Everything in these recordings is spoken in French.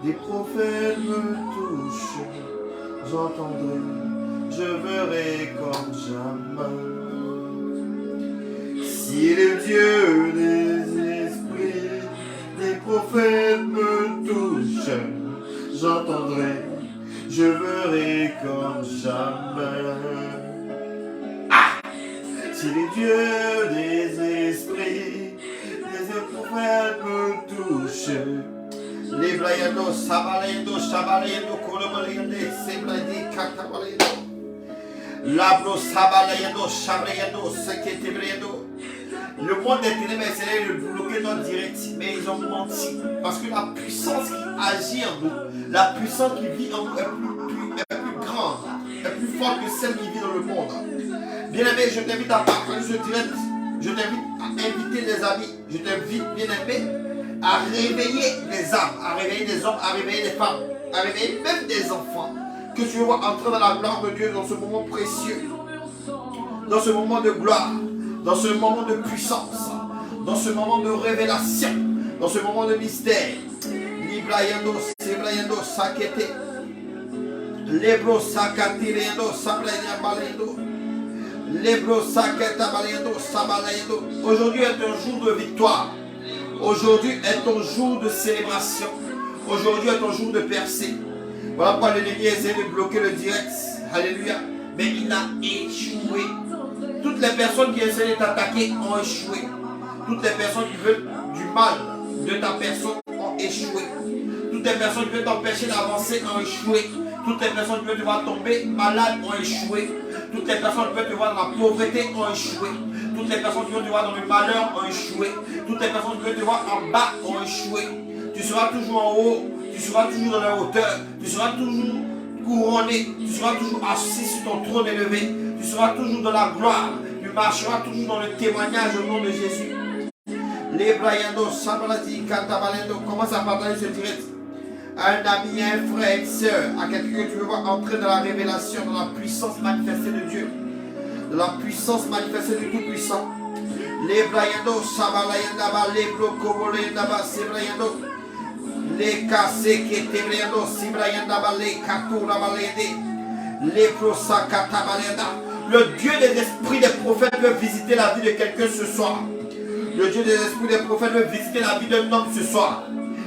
Des prophètes me touchent, j'entendrai, je verrai comme jamais. Si le Dieu des esprits, des prophètes me touchent, j'entendrai, je verrai comme jamais. Ah! Si le Dieu des esprits, des prophètes me touchent, les blayando, sabalayando, chabalayando, kolobalayande, seblayandi, katabalayando. Labro, sabalayando, chabalayando, seketeblayando. Le monde des ténèbres a essayé de bloquer notre direct, mais ils ont menti. Parce que la puissance qui agit en nous, la puissance qui vit en nous est plus grande, est plus forte que celle qui vit dans le monde. Bien-aimé, je t'invite à partager ce direct. Je t'invite à inviter les amis. Je t'invite, bien-aimé, à réveiller les âmes, à réveiller les hommes, à réveiller les femmes, à réveiller même des enfants. Que tu vois entrer dans la gloire de Dieu dans ce moment précieux, dans ce moment de gloire, dans ce moment de puissance, dans ce moment de révélation, dans ce moment de mystère. Librayando, seblayando, sakete. Lebro sakatireando, sablayando, balayando. Lebro saketa balayando, sabalayando. Aujourd'hui est un jour de victoire. Aujourd'hui est ton jour de célébration. Aujourd'hui est ton jour de percée. Voilà pourquoi l'ennemi essaie de bloquer le direct. Alléluia. Mais il a échoué. Toutes les personnes qui essaient de t'attaquer ont échoué. Toutes les personnes qui veulent du mal de ta personne ont échoué. Toutes les personnes qui veulent t'empêcher d'avancer ont échoué. Toutes les personnes qui veulent te voir tomber malade ont échoué. Toutes les personnes qui veulent te voir dans la pauvreté ont échoué. Toutes les personnes qui veulent te voir dans le malheur ont échoué. Toutes les personnes qui veulent te voir en bas ont échoué. Tu seras toujours en haut. Tu seras toujours dans la hauteur. Tu seras toujours couronné. Tu seras toujours assis sur ton trône élevé. Tu seras toujours dans la gloire. Tu marcheras toujours dans le témoignage au nom de Jésus. Les Brayando, Sabalati, Katabalendo, commence à partager ce direct à un ami, à un frère, une soeur, à quelqu'un que tu veux voir entrer dans la révélation, dans la puissance manifestée de Dieu, dans la puissance manifestée du Tout-Puissant. Les Brayando, Sabalayandaba, les Blocobolayandaba, Sebrayando, les Kassé, Ketebrayando, Sibrayandaba, les Katourabalayande, les Prosakatabalayanda. Le Dieu des esprits des prophètes veut visiter la vie de quelqu'un ce soir. Le Dieu des esprits des prophètes veut visiter la vie d'un homme ce soir.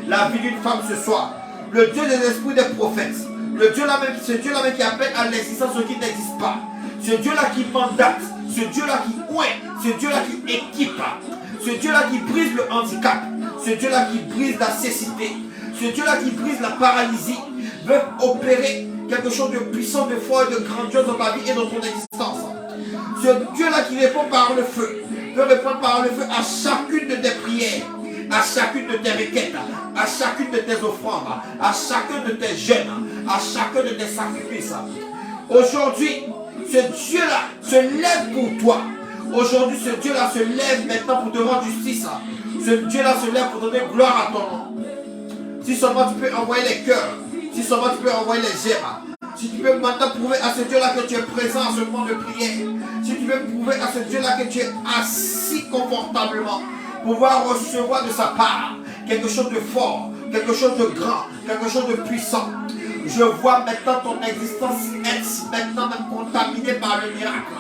La vie d'une femme ce soir. Le Dieu des esprits des prophètes. Le Dieu là même, ce Dieu là même qui appelle à l'existence ce qui n'existe pas. Ce Dieu là qui mandate. Ce Dieu là qui oint. Ce Dieu là qui équipe. Ce Dieu là qui brise le handicap. Ce Dieu là qui brise la cécité. Ce Dieu là qui brise la paralysie. Veut opérer quelque chose de puissant, de fort et de grandiose dans ta vie et dans ton existence. Ce Dieu là qui répond par le feu. Veut répondre par le feu à chacune de tes prières, à chacune de tes requêtes, à chacune de tes offrandes, à chacun de tes jeûnes, à chacun de tes sacrifices. Aujourd'hui, ce Dieu-là se lève pour toi. Aujourd'hui, ce Dieu-là se lève maintenant pour te rendre justice. Ce Dieu-là se lève pour donner gloire à ton nom. Si seulement tu peux envoyer les cœurs, si seulement tu peux envoyer les gemmes, si tu peux maintenant prouver à ce Dieu-là que tu es présent à ce moment de prière, si tu veux prouver à ce Dieu-là que tu es assis confortablement, pouvoir recevoir de sa part quelque chose de fort, quelque chose de grand, quelque chose de puissant. Je vois maintenant ton existence être maintenant même contaminée par le miracle.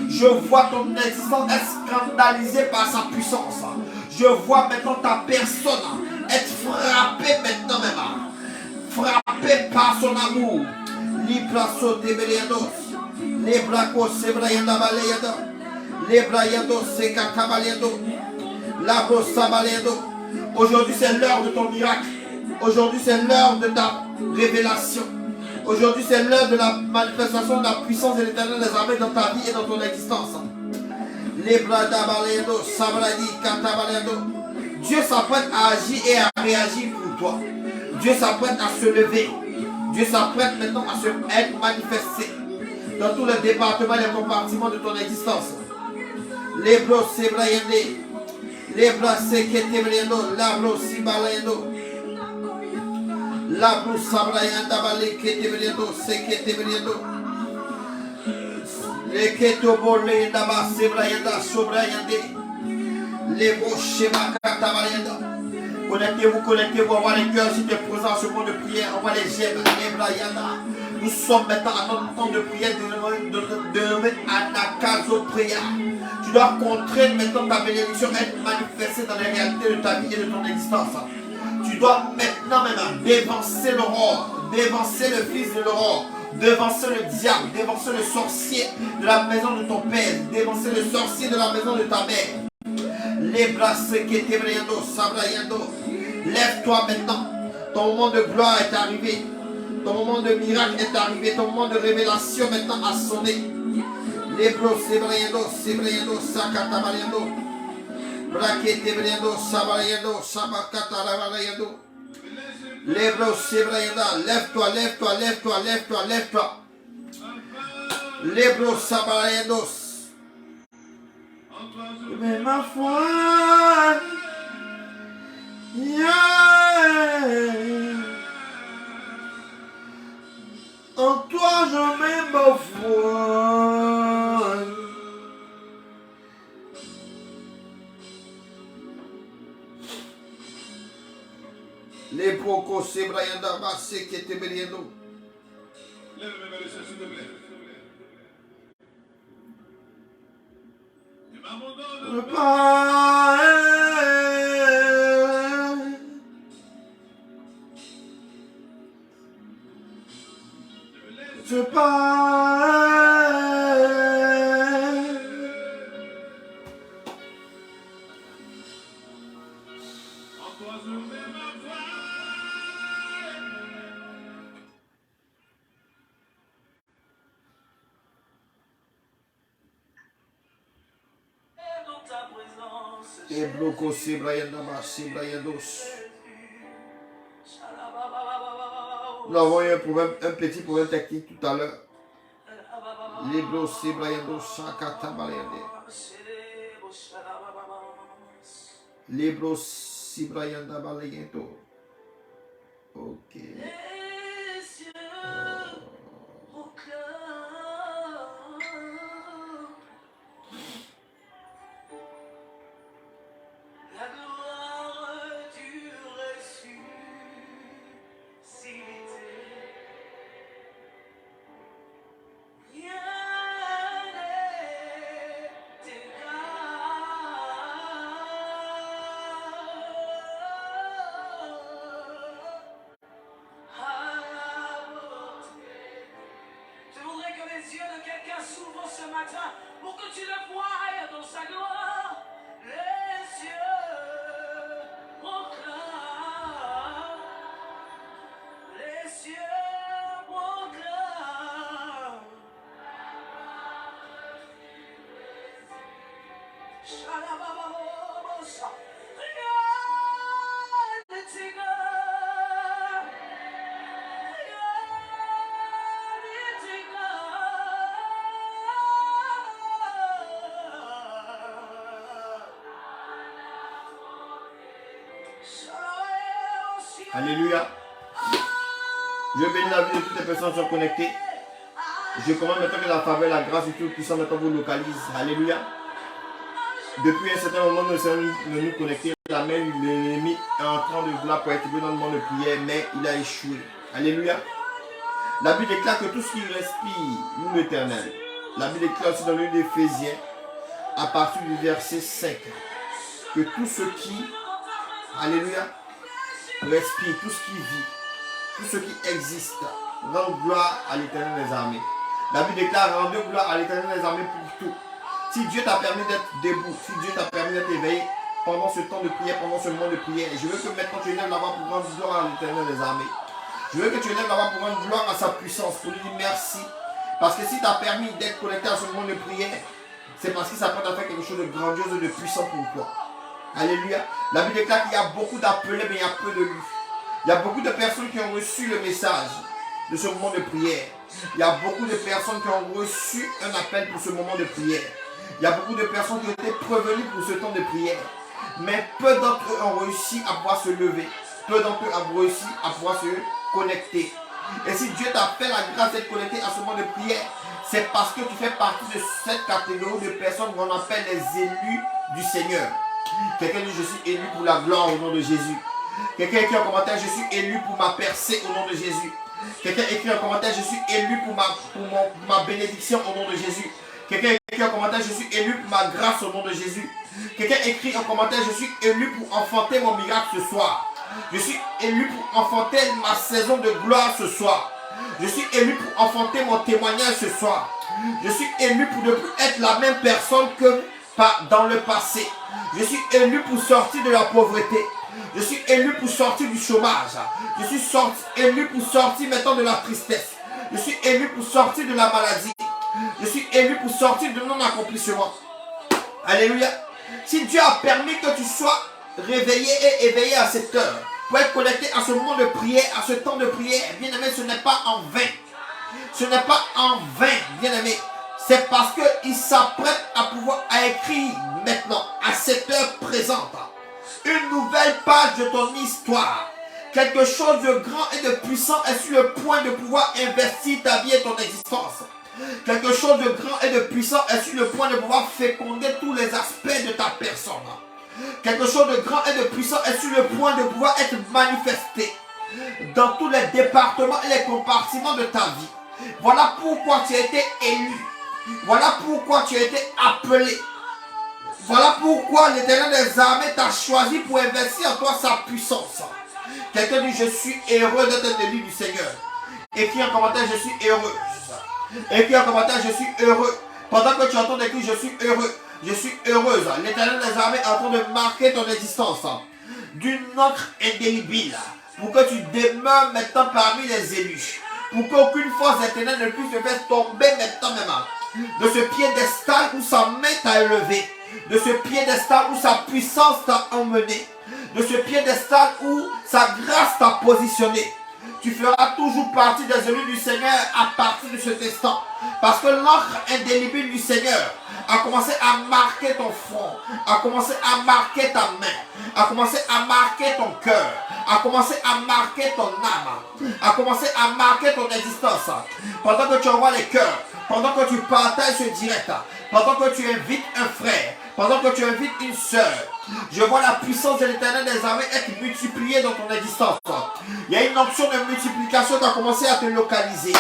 Je vois ton existence être scandalisée par sa puissance. Je vois maintenant ta personne être frappée maintenant même. Frappée par son amour. Les brasos de Beliados, les bracos se brayanda balayado, les brayados se catabalayado, la brossa balayado. Aujourd'hui c'est l'heure de ton miracle. Aujourd'hui c'est l'heure de ta révélation. Aujourd'hui c'est l'heure de la manifestation de la puissance de l'Éternel des armées dans ta vie et dans ton existence. Les brada balayado, sabradi catabalayado. Dieu s'apprête à agir et à réagir pour toi. Dieu s'apprête à se lever. Dieu s'apprête maintenant à se être manifesté dans tous les départements et les compartiments de ton existence. Les bros sebrayende, les bras seketebrayendo, la bros sibalayendo, La broussa brayanda balé qui te briando, c'est qui te briando. Les ketobole d'aba se brayanda, sobrayande. Les bochés makata brayanda. Connectez-vous, envoie les cœurs si tu es présent sur le monde de prière, envoie les gemmes, les brayanda. Nous sommes maintenant à notre temps de prière, de Anakazo prière. Tu dois contraindre maintenant ta bénédiction à être manifestée dans les réalités de ta vie et de ton existence. Tu dois maintenant même dévancer l'aurore, dévancer le fils de l'aurore, dévancer le diable, dévancer le sorcier de la maison de ton père, dévancer le sorcier de la maison de ta mère. Les bras qui étaient brillando, sabrayando. Lève-toi maintenant. Ton moment de gloire est arrivé. Ton moment de miracle est arrivé. Ton moment de révélation maintenant a sonné. Les bros, sebrayando, sakatabarayando. Braquete brillando, sabarayando, sabakatarabarayando. Les bros, sebrayando. Lève-toi, lève-toi, lève-toi, lève-toi, lève-toi. Les bros, sabarayando. Mais ma foi, yeah. En toi je mets ma foi. Les brocos, c'est Brian Damasé qui était béliendo. Lève-le, s'il te plaît. Le pain. Je pars. Et bloco, c'est Brian Damas, c'est Brian Dos. Nous avons eu un petit problème technique tout à l'heure. Les blocs, c'est Brian Dos, Sakata Balayande. Les blocs, c'est Brian Dabalayando. Ok. Alléluia. Je bénis la vie de toutes les personnes qui sont connectées. Je commande maintenant que la faveur, la grâce et tout le puissant maintenant vous localise. Alléluia. Depuis un certain moment, nous essayons de nous connecter. La main de l'ennemi est en train de vouloir participer dans le monde de prière, mais il a échoué. Alléluia. La Bible déclare que tout ce qui respire loue l'Éternel. La Bible déclare aussi dans le livre d'Éphésiens, à partir du verset 5, que tout ce qui, alléluia, respire, tout ce qui vit, tout ce qui existe, rend gloire à l'Éternel des armées. La Bible déclare, rendez gloire à l'Éternel des armées pour tout. Si Dieu t'a permis d'être debout, si Dieu t'a permis d'être éveillé pendant ce temps de prière, pendant ce moment de prière, je veux que maintenant tu élèves là-bas pour rendre gloire à l'Éternel des armées. Je veux que tu élèves là-bas pour rendre gloire à sa puissance, pour lui dire merci. Parce que si tu as permis d'être connecté à ce moment de prière, c'est parce qu'il s'apprête à faire quelque chose de grandiose et de puissant pour toi. Alléluia. La Bible déclare qu'il y a beaucoup d'appelés, mais il y a peu de lui. Il y a beaucoup de personnes qui ont reçu le message de ce moment de prière. Il y a beaucoup de personnes qui ont reçu un appel pour ce moment de prière. Il y a beaucoup de personnes qui ont été prévenues pour ce temps de prière. Mais peu d'entre eux ont réussi à pouvoir se lever. Peu d'entre eux ont réussi à pouvoir se connecté. Et si Dieu t'a fait la grâce d'être connecté à ce moment de prière, c'est parce que tu fais partie de cette catégorie de personnes qu'on appelle les élus du Seigneur. Quelqu'un dit, je suis élu pour la gloire au nom de Jésus. Quelqu'un écrit en commentaire, je suis élu pour ma percée au nom de Jésus. Quelqu'un écrit en commentaire, je suis élu pour ma bénédiction au nom de Jésus. Quelqu'un écrit en commentaire, je suis élu pour ma grâce au nom de Jésus. Quelqu'un écrit en commentaire, je suis élu pour enfanter mon miracle ce soir. Je suis élu pour enfanter ma saison de gloire ce soir. Je suis élu pour enfanter mon témoignage ce soir. Je suis élu pour ne plus être la même personne que dans le passé. Je suis élu pour sortir de la pauvreté. Je suis élu pour sortir du chômage. Je suis élu pour sortir maintenant de la tristesse. Je suis élu pour sortir de la maladie. Je suis élu pour sortir de non-accomplissement. Alléluia. Si Dieu a permis que tu sois réveillé et éveillé à cette heure, pour être connecté à ce moment de prière, à ce temps de prière, bien aimé, ce n'est pas en vain. Ce n'est pas en vain, bien aimé. C'est parce qu'il s'apprête à écrire maintenant, à cette heure présente, une nouvelle page de ton histoire. Quelque chose de grand et de puissant est sur le point de pouvoir investir ta vie et ton existence. Quelque chose de grand et de puissant est sur le point de pouvoir féconder tous les aspects de ta personne. Quelque chose de grand et de puissant est sur le point de pouvoir être manifesté dans tous les départements et les compartiments de ta vie. Voilà pourquoi tu as été élu. Voilà pourquoi tu as été appelé. Voilà pourquoi l'Éternel des armées t'a choisi pour investir en toi sa puissance. Quelqu'un dit, je suis heureux d'être élu du Seigneur. Écris en commentaire, je suis heureux. Écris en commentaire, je suis heureux. Pendant que tu entends écrire, je suis heureux. Je suis heureuse. L'Éternel des armées est en train de marquer ton existence d'une encre indélébile pour que tu demeures maintenant parmi les élus. Pour qu'aucune force éternelle ne puisse te faire tomber maintenant même de ce piédestal où sa main t'a élevé, de ce piédestal où sa puissance t'a emmené, de ce piédestal où sa grâce t'a positionné. Tu feras toujours partie des élus du Seigneur à partir de cet instant. Parce que l'encre indélébile du Seigneur a commencé à marquer ton front, a commencé à marquer ta main, a commencé à marquer ton cœur, a commencé à marquer ton âme, a commencé à marquer ton existence. Pendant que tu envoies les cœurs, pendant que tu partages ce direct, pendant que tu invites un frère, pendant que tu invites une soeur, je vois la puissance de l'Éternel des armées être multipliée dans ton existence. Il y a une onction de multiplication qui a commencé à te localiser.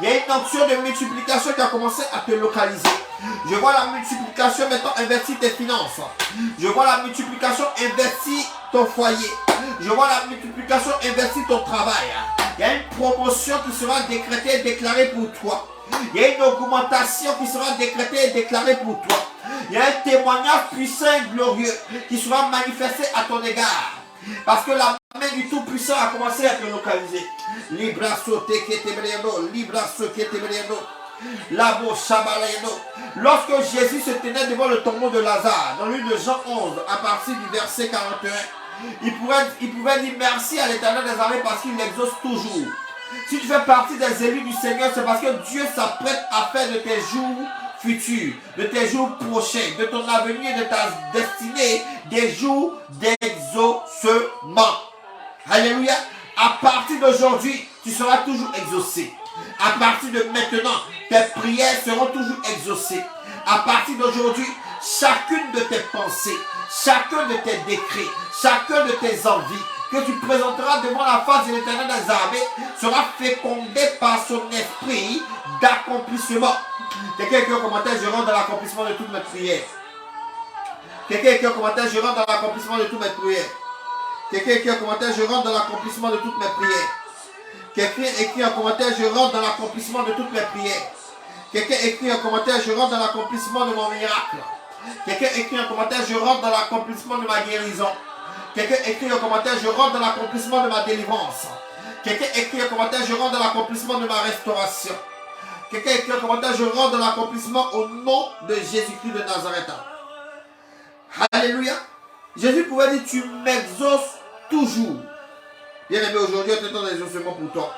Il y a une onction de multiplication qui a commencé à te localiser. Je vois la multiplication maintenant investir tes finances. Je vois la multiplication investir ton foyer. Je vois la multiplication investir ton travail. Il y a une promotion qui sera décrétée et déclarée pour toi. Il y a une augmentation qui sera décrétée et déclarée pour toi. Il y a un témoignage puissant et glorieux qui sera manifesté à ton égard. Parce que la main du Tout-Puissant a commencé à te localiser. Libra sote qui te briando, libra sote qui te briando. Labo shabalayano. Lorsque Jésus se tenait devant le tombeau de Lazare, dans l'une de Jean 11, à partir du verset 41, il pouvait dire merci à l'Éternel des armées parce qu'il l'exauce toujours. Si tu fais partie des élus du Seigneur, c'est parce que Dieu s'apprête à faire de tes jours futurs, de tes jours prochains, de ton avenir, de ta destinée, des jours d'exaucement. Alléluia. À partir d'aujourd'hui, tu seras toujours exaucé. À partir de maintenant, tes prières seront toujours exaucées. À partir d'aujourd'hui, chacune de tes pensées, chacun de tes décrets, chacun de tes envies que tu présenteras devant la face de l'Éternel des armées sera fécondé par son esprit d'accomplissement. Quelqu'un écrit au commentaire, je rentre dans l'accomplissement de toutes mes prières. Quelqu'un écrit au commentaire, je rentre dans l'accomplissement de toutes mes prières. Quelqu'un écrit au commentaire, je rentre dans l'accomplissement de toutes mes prières. Quelqu'un écrit en commentaire, je rentre dans l'accomplissement de toutes mes prières. Quelqu'un écrit en commentaire, je rentre dans l'accomplissement de mon miracle. Quelqu'un écrit en commentaire, je rentre dans l'accomplissement de ma guérison. Quelqu'un écrit en commentaire, je rentre dans l'accomplissement de ma délivrance. Quelqu'un écrit en commentaire, je rentre dans l'accomplissement de ma restauration. Quelqu'un écrit en commentaire, je rentre dans l'accomplissement au nom de Jésus-Christ de Nazareth. Alléluia. Jésus pouvait dire, tu m'exauces toujours. Bien aimé, aujourd'hui est un temps d'exaucement pour toi.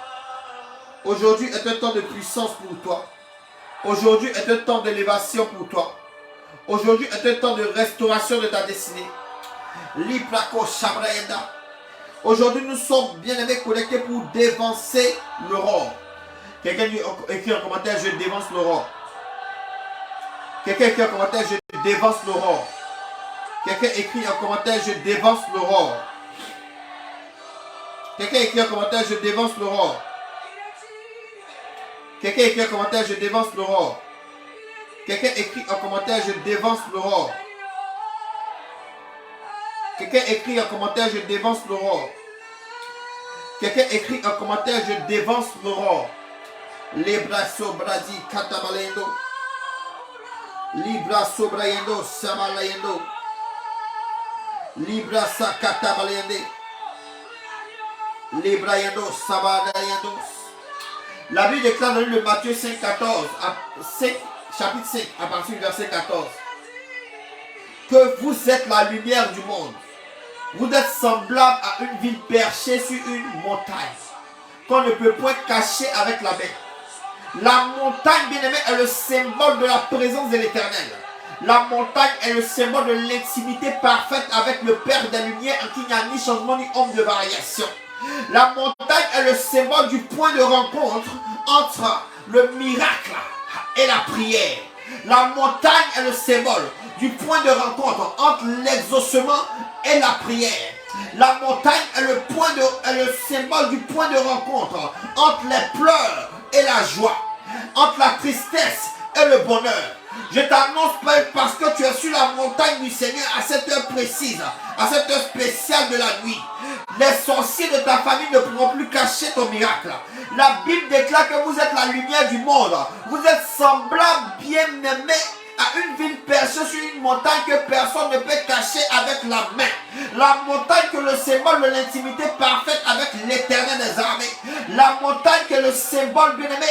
Aujourd'hui est un temps de puissance pour toi. Aujourd'hui est un temps d'élévation pour toi. Aujourd'hui est un temps de restauration de ta destinée. Liplako Shabrayenda. Aujourd'hui, nous sommes bien aimés connectés pour dévancer l'aurore. Quelqu'un écrit en commentaire, je dévance l'aurore. Quelqu'un écrit en commentaire, je dévance l'aurore. Quelqu'un écrit en commentaire, je dévance l'aurore. Quelqu'un écrit en commentaire, je dévance l'aurore. Quelqu'un écrit en commentaire, je dévance l'aurore. Quelqu'un écrit en commentaire, je dévance l'aurore. Quelqu'un écrit en commentaire, je dévance l'aurore. Quelqu'un écrit en commentaire, je dévance l'aurore. Libra sobradi katabalendo. Libra sobrayendo samalayendo. Libra sa katabalende. Libra yendo sabadayendo. La Bible déclare dans le Matthieu 5, 14, chapitre 5, à partir du verset 14, que vous êtes la lumière du monde. Vous êtes semblable à une ville perchée sur une montagne, qu'on ne peut point cacher avec la main. La montagne, bien-aimée, est le symbole de la présence de l'Éternel. La montagne est le symbole de l'intimité parfaite avec le Père des Lumières, en qui il n'y a ni changement ni ombre de variation. La montagne est le symbole du point de rencontre entre le miracle et la prière. La montagne est le symbole du point de rencontre entre l'exaucement et la prière. La montagne est le symbole du point de rencontre entre les pleurs et la joie, entre la tristesse et le bonheur. Je t'annonce parce que tu es sur la montagne du Seigneur à cette heure précise, à cette heure spéciale de la nuit. Les sorciers de ta famille ne pourront plus cacher ton miracle. La Bible déclare que vous êtes la lumière du monde. Vous êtes semblable, bien-aimé, à une ville perchée sur une montagne que personne ne peut cacher avec la main. La montagne que le symbole de l'intimité parfaite avec l'Éternel des armées. La montagne que le symbole, bien-aimé,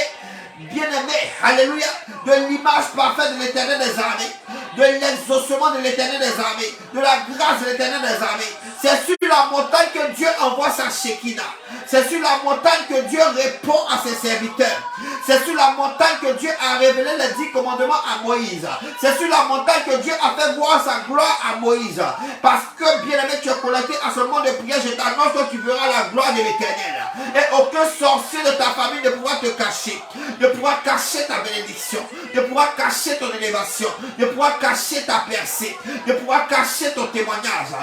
alléluia, de l'image parfaite de l'Éternel des armées, de l'exaucement de l'Éternel des armées, de la grâce de l'Éternel des armées. C'est sur la montagne que Dieu envoie sa Shekinah. C'est sur la montagne que Dieu répond à ses serviteurs. C'est sur la montagne que Dieu a révélé les 10 commandements à Moïse. C'est sur la montagne que Dieu a fait voir sa gloire à Moïse. Parce que, bien-aimé, tu es connecté à ce monde de prière, je t'annonce que tu verras la gloire de l'Éternel. Et aucun sorcier de ta famille ne pourra te cacher. Ne pourra cacher ta bénédiction. Ne pourra cacher ton élévation. Ne pourra cacher ta percée. Ne pourra cacher ton témoignage.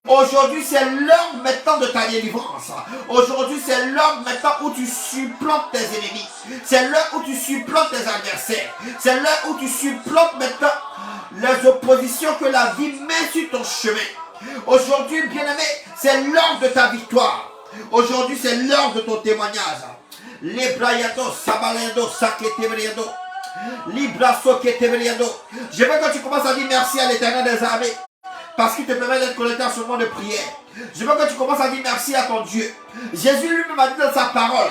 Aujourd'hui, c'est l'heure maintenant de ta délivrance. Aujourd'hui, c'est l'heure maintenant où tu supplantes tes ennemis. C'est l'heure où tu supplantes tes adversaires. C'est l'heure où tu supplantes maintenant les oppositions que la vie met sur ton chemin. Aujourd'hui, bien-aimé, c'est l'heure de ta victoire. Aujourd'hui, c'est l'heure de ton témoignage. Librayado, sabalendo, saketebriado. Libraso ketebriado. Je veux que tu commences à dire merci à l'Éternel des armées. Parce qu'il te permet d'être connecté à ce moment de prière. Je veux que tu commences à dire merci à ton Dieu. Jésus lui-même a dit dans sa parole,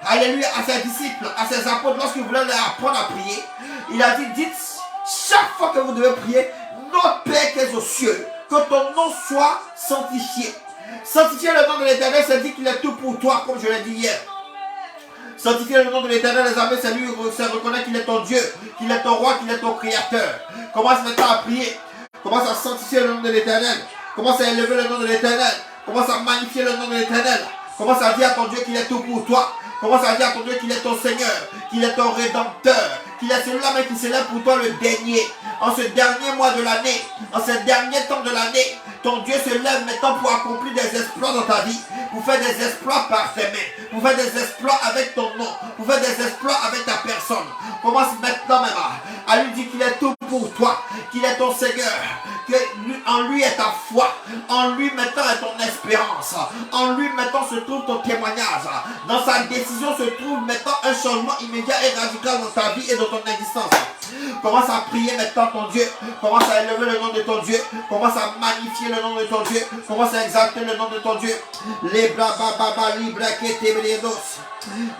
alléluia, à ses disciples, à ses apôtres, lorsqu'il voulait leur apprendre à prier, il a dit, dites chaque fois que vous devez prier, notre Père qui est aux cieux, que ton nom soit sanctifié. Sanctifier le nom de l'Éternel, c'est dire qu'il est tout pour toi, comme je l'ai dit hier. Sanctifier le nom de l'Éternel des armées, c'est lui, c'est reconnaître qu'il est ton Dieu, qu'il est ton roi, qu'il est ton créateur. Commence maintenant à prier. Commence à sanctifier le nom de l'Éternel. Commence à élever le nom de l'Éternel. Commence à magnifier le nom de l'Éternel. Commence à dire à ton Dieu qu'il est tout pour toi. Commence à dire à ton Dieu qu'il est ton Seigneur, qu'il est ton Rédempteur, qu'il est celui-là même qui s'élève pour toi le dernier. En ce dernier mois de l'année, en ce dernier temps de l'année, ton Dieu se lève maintenant pour accomplir des exploits dans ta vie, pour faire des exploits par tes mains, pour faire des exploits avec ton nom, pour faire des exploits avec ta personne. Commence maintenant même à lui dire qu'il est tout pour toi, qu'il est ton Seigneur, que en lui est ta foi, en lui maintenant est ton espérance, en lui maintenant se trouve ton témoignage, dans sa décision se trouve maintenant un changement immédiat et radical dans ta vie et dans ton existence. Commence à prier maintenant ton Dieu, commence à élever le nom de ton Dieu, commence à magnifier le nom de ton Dieu, commence à exalter le nom de ton Dieu. Libra baba libra que te briendos,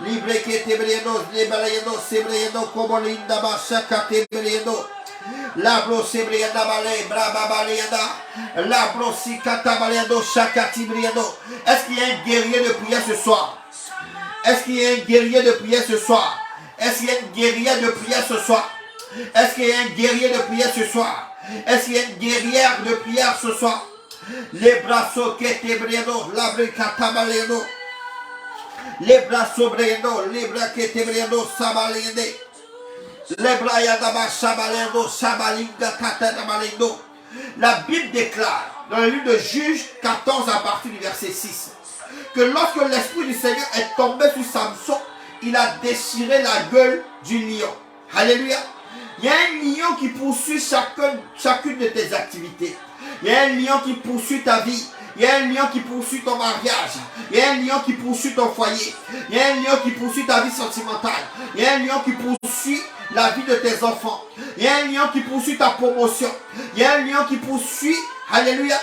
libre que te briendos, libra yendo sebriendo como linda bachaka te briendo. Labro sebrienda bale, braba baleenda, labro si katabaleendo, shakati briendo. Est-ce qu'il y a un guerrier de prière ce soir? Est-ce qu'il y a un guerrier de prière ce soir? Est-ce qu'il y a une guerrière de prière ce soir? Est-ce qu'il y a un guerrier de prière ce soir? Est-ce qu'il y a une guerrière de prière ce soir? Les bras soquetés briando, la brica tabaleando. Les bras sobriando, les bras que te briando, sabaliende. Les bras yadaba sabalendo, sabalinga katabalendo. La Bible déclare dans le livre de Juges 14 à partir du verset 6 que lorsque l'Esprit du Seigneur est tombé sur Samson, il a déchiré la gueule du lion. Alléluia. Il y a un lion qui poursuit chacune de tes activités. Il y a un lion qui poursuit ta vie. Il y a un lion qui poursuit ton mariage. Il y a un lion qui poursuit ton foyer. Il y a un lion qui poursuit ta vie sentimentale. Il y a un lion qui poursuit la vie de tes enfants. Il y a un lion qui poursuit ta promotion. Il y a un lion qui poursuit, alléluia,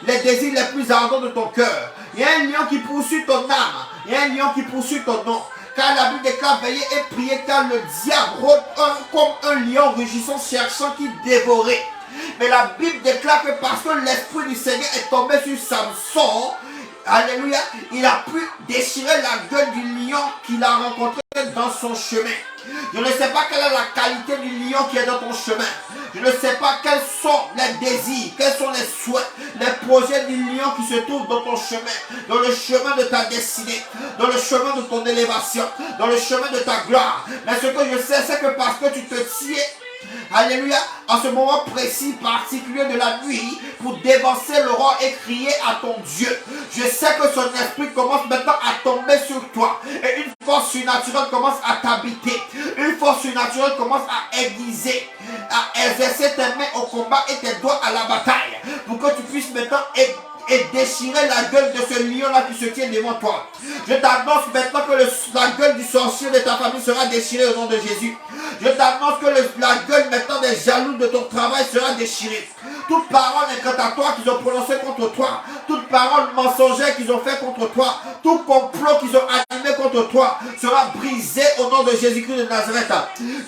les désirs les plus ardents de ton cœur. Il y a un lion qui poursuit ton âme. Il y a un lion qui poursuit ton nom. Car la Bible déclare veiller et prier car le diable rôde comme un lion rugissant cherchant qui dévorer. Mais la Bible déclare que parce que l'Esprit du Seigneur est tombé sur Samson, alléluia, il a pu déchirer la gueule du lion qu'il a rencontré dans son chemin. Je ne sais pas quelle est la qualité du lion qui est dans ton chemin. Je ne sais pas quels sont les désirs, quels sont les souhaits, les projets du lion qui se trouvent dans ton chemin, dans le chemin de ta destinée, dans le chemin de ton élévation, dans le chemin de ta gloire. Mais ce que je sais, c'est que parce que tu te tiens, alléluia, en ce moment précis, particulier de la nuit, pour dévancer l'aurore et crier à ton Dieu. Je sais que son esprit commence maintenant à tomber sur toi. Et une force surnaturelle commence à t'habiter. Une force surnaturelle commence à aiguiser, à exercer tes mains au combat et tes doigts à la bataille. Pour que tu puisses maintenant et déchirer la gueule de ce lion-là qui se tient devant toi. Je t'annonce maintenant que la gueule du sorcier de ta famille sera déchirée au nom de Jésus. Je t'annonce que la gueule maintenant des jaloux de ton travail sera déchirée. Toute parole incantatoire qu'ils ont prononcée contre toi, toute parole mensongère qu'ils ont fait contre toi, tout complot qu'ils ont animé contre toi sera brisé au nom de Jésus-Christ de Nazareth.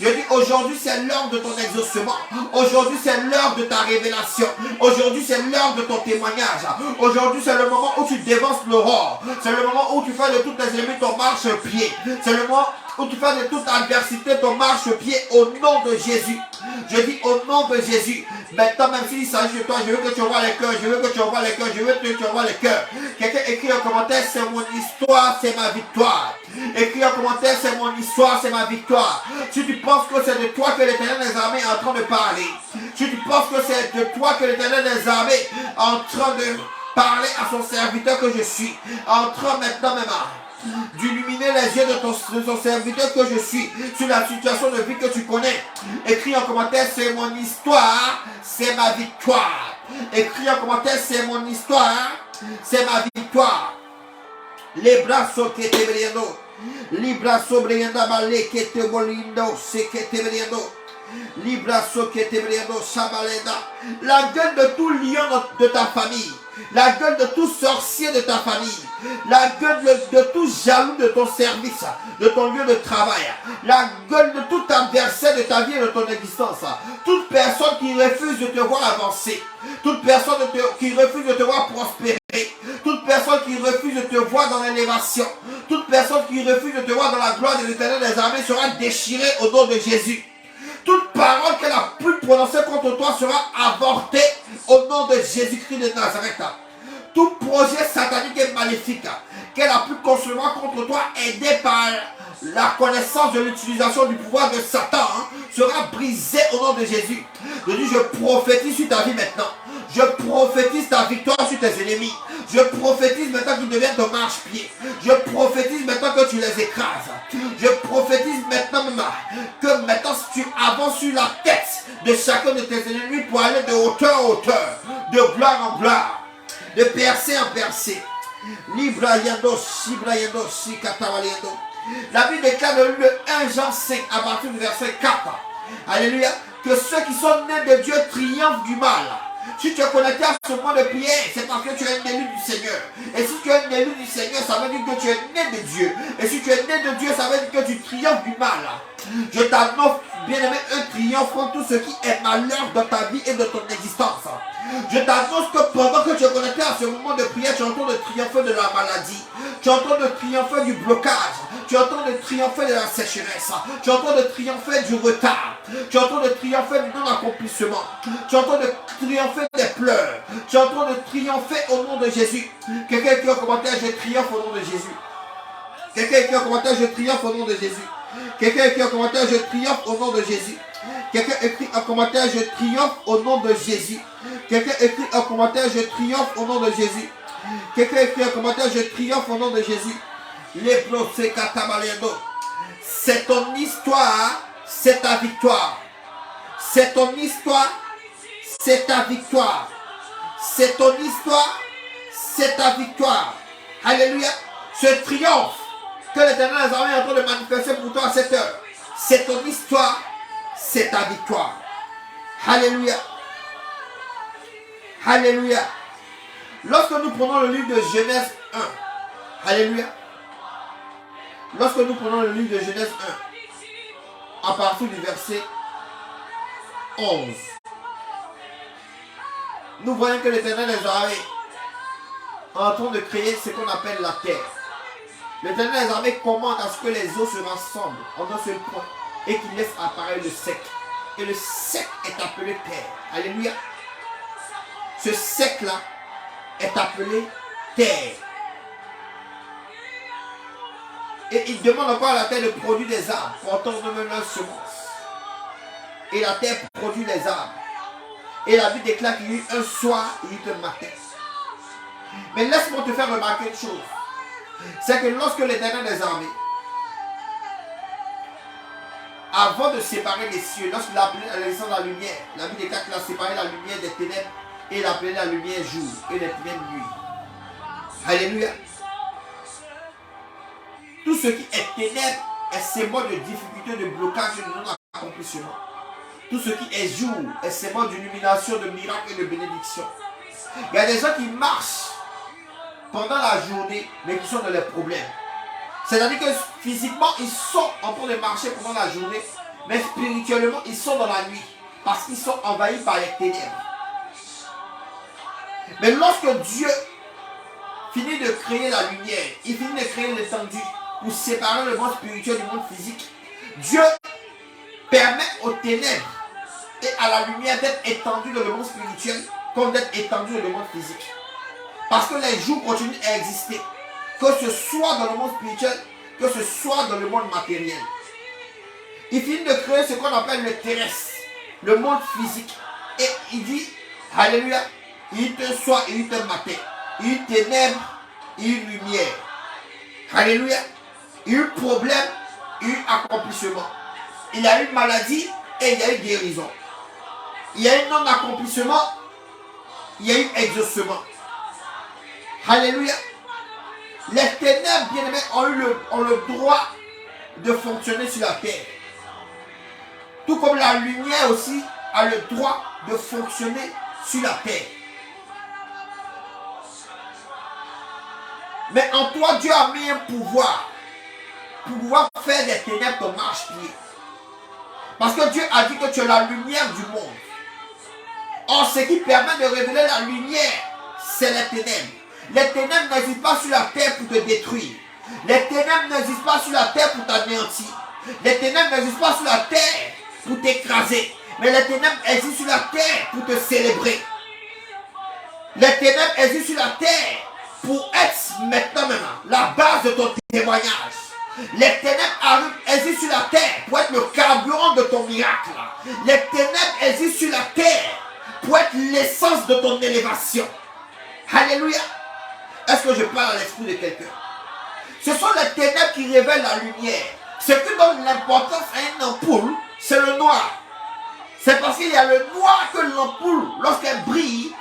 Je dis aujourd'hui c'est l'heure de ton exaucement. Aujourd'hui c'est l'heure de ta révélation. Aujourd'hui c'est l'heure de ton témoignage. Aujourd'hui c'est le moment où tu dévances l'aurore. C'est le moment où tu fais de tous tes ennemis ton marche-pied. C'est le moment où tu fais de toute adversité ton marche-pied au nom de Jésus. Je dis au nom de Jésus. Maintenant, même s'il s'agit de toi, je veux que tu envoies les cœurs, je veux que tu envoies les cœurs, je veux que tu envoies les cœurs. Quelqu'un écrit en commentaire, c'est mon histoire, c'est ma victoire. Écris en commentaire, c'est mon histoire, c'est ma victoire. Si tu penses que c'est de toi que l'Éternel des armées est en train de parler, si tu penses que c'est de toi que l'Éternel des armées est en train de parler à son serviteur que je suis, en train maintenant même d'illuminer les yeux de son serviteur que je suis sur la situation de vie que tu connais. Écris en commentaire, c'est mon histoire, c'est ma victoire. Écris en commentaire, c'est mon histoire, c'est ma victoire. Les bras sont que te briando, les bras sont brianda balé que te bolindo, c'est que te briando. Libraso que te briando, sabalenda. La gueule de tout lion de ta famille, la gueule de tout sorcier de ta famille, la gueule de tout jaloux de ton service, de ton lieu de travail, la gueule de tout adversaire de ta vie et de ton existence, toute personne qui refuse de te voir avancer, toute personne qui refuse de te voir prospérer, toute personne qui refuse de te voir dans l'élévation, toute personne qui refuse de te voir dans la gloire de l'Éternel des armées sera déchirée au nom de Jésus. Toute parole qu'elle a pu prononcer contre toi sera avortée au nom de Jésus-Christ de Nazareth. Tout projet satanique et maléfique qu'elle a pu concevoir contre toi, aidé par la connaissance de l'utilisation du pouvoir de Satan, sera brisé au nom de Jésus. Je dis, je prophétise sur ta vie maintenant. Je prophétise ta victoire sur tes ennemis. Je prophétise maintenant qu'ils deviennent ton marche-pied. Je prophétise maintenant que tu les écrases. Je prophétise maintenant que maintenant tu avances sur la tête de chacun de tes ennemis pour aller de hauteur en hauteur, de gloire en gloire, de percée en percée. Librayando, Sibrayando, Sikatawaliendo. La Bible déclare dans le 1 Jean 5 à partir du verset 4. Alléluia. Que ceux qui sont nés de Dieu triomphent du mal. Si tu es connecté à ce moment de prière, c'est parce que tu es un élu du Seigneur. Et si tu es un élu du Seigneur, ça veut dire que tu es né de Dieu. Et si tu es né de Dieu, ça veut dire que tu triomphes du mal. Je t'annonce bien-aimé, un triomphe contre tout ce qui est malheur dans ta vie et de ton existence. Je t'annonce que pendant que tu es connecté à ce moment de prière, tu es en train de triompher de la maladie. Tu es en train de triompher du blocage. Tu es en train de triompher de la sécheresse. Tu es en train de triompher du retard. Tu es en train de triompher du non-accomplissement. Tu es en train de triompher des pleurs. Tu es en train de triompher au nom de Jésus. Quelqu'un écrit en commentaire, je triomphe au nom de Jésus. Quelqu'un écrit en commentaire, je triomphe au nom de Jésus. Quelqu'un écrit en commentaire, je triomphe au nom de Jésus. Quelqu'un écrit en commentaire, je triomphe au nom de Jésus. Quelqu'un écrit en commentaire, je triomphe au nom de Jésus. Quelqu'un écrit en commentaire, je triomphe au nom de Jésus. Les bloqués katabalendo. C'est ton histoire, c'est ta victoire. C'est ton histoire, c'est ta victoire. C'est ton histoire, c'est ta victoire. Alléluia. Ce triomphe que l'Éternel des armées est en train de manifester pour toi à cette heure, c'est ton histoire, c'est ta victoire. Alléluia. Alléluia. Lorsque nous prenons le livre de Genèse 1, alléluia. Lorsque nous prenons le livre de Genèse 1, à partir du verset 11, nous voyons que l'Éternel des armées est en train de créer ce qu'on appelle la terre. L'Éternel des armées commande à ce que les eaux se rassemblent en un seul point et qu'il laisse apparaître le sec. Et le sec est appelé terre. Alléluia. Ce sec-là est appelé terre. Et il demande encore à la terre de produire des arbres portant eux-mêmes leurs semences. Et la terre produit les arbres. Et la Bible déclare qu'il y a eu un soir et il y a eu un matin. Mais laisse-moi te faire remarquer une chose. C'est que lorsque l'Éternel des armées, avant de séparer les cieux, lorsqu'il a appelé à l'existence de la lumière, la Bible déclare qu'il a séparé la lumière des ténèbres et il a appelé la lumière jour et les ténèbres nuit. Alléluia. Tout ce qui est ténèbres est symbole de difficulté, de blocage et de non-accomplissement. Tout ce qui est jour est symbole d'illumination, de miracle et de bénédiction. Il y a des gens qui marchent pendant la journée, mais qui sont dans les problèmes. C'est-à-dire que physiquement, ils sont en train de marcher pendant la journée, mais spirituellement, ils sont dans la nuit, parce qu'ils sont envahis par les ténèbres. Mais lorsque Dieu finit de créer la lumière, il finit de créer l'étendue pour séparer le monde spirituel du monde physique, Dieu permet aux ténèbres et à la lumière d'être étendue dans le monde spirituel comme d'être étendue dans le monde physique. Parce que les jours continuent à exister, que ce soit dans le monde spirituel, que ce soit dans le monde matériel. Il finit de créer ce qu'on appelle le terrestre, le monde physique. Et il dit, alléluia, il y a eu un soir et il y a eu un matin, il y a eu ténèbres, il y a eu lumière. Alléluia, il y a eu problème, il y a eu accomplissement. Il y a eu maladie et il y a eu guérison. Il y a eu non-accomplissement, il y a eu exaucement. Alléluia. Les ténèbres, bien-aimés, ont le droit de fonctionner sur la terre. Tout comme la lumière aussi a le droit de fonctionner sur la terre. Mais en toi, Dieu a mis un pouvoir pour pouvoir faire des ténèbres ton marche-pied. Parce que Dieu a dit que tu es la lumière du monde. Or, ce qui permet de révéler la lumière, c'est les ténèbres. Les ténèbres n'existent pas sur la terre pour te détruire. Les ténèbres n'existent pas sur la terre pour t'anéantir. Les ténèbres n'existent pas sur la terre pour t'écraser. Mais les ténèbres existent sur la terre pour te célébrer. Les ténèbres existent sur la terre pour être maintenant la base de ton témoignage. Les ténèbres existent sur la terre pour être le carburant de ton miracle. Les ténèbres existent sur la terre pour être l'essence de ton élévation. Alléluia. Est-ce que je parle à l'esprit de quelqu'un? Ce sont les ténèbres qui révèlent la lumière. Ce qui donne l'importance à une ampoule, c'est le noir. C'est parce qu'il y a le noir que l'ampoule, lorsqu'elle brille,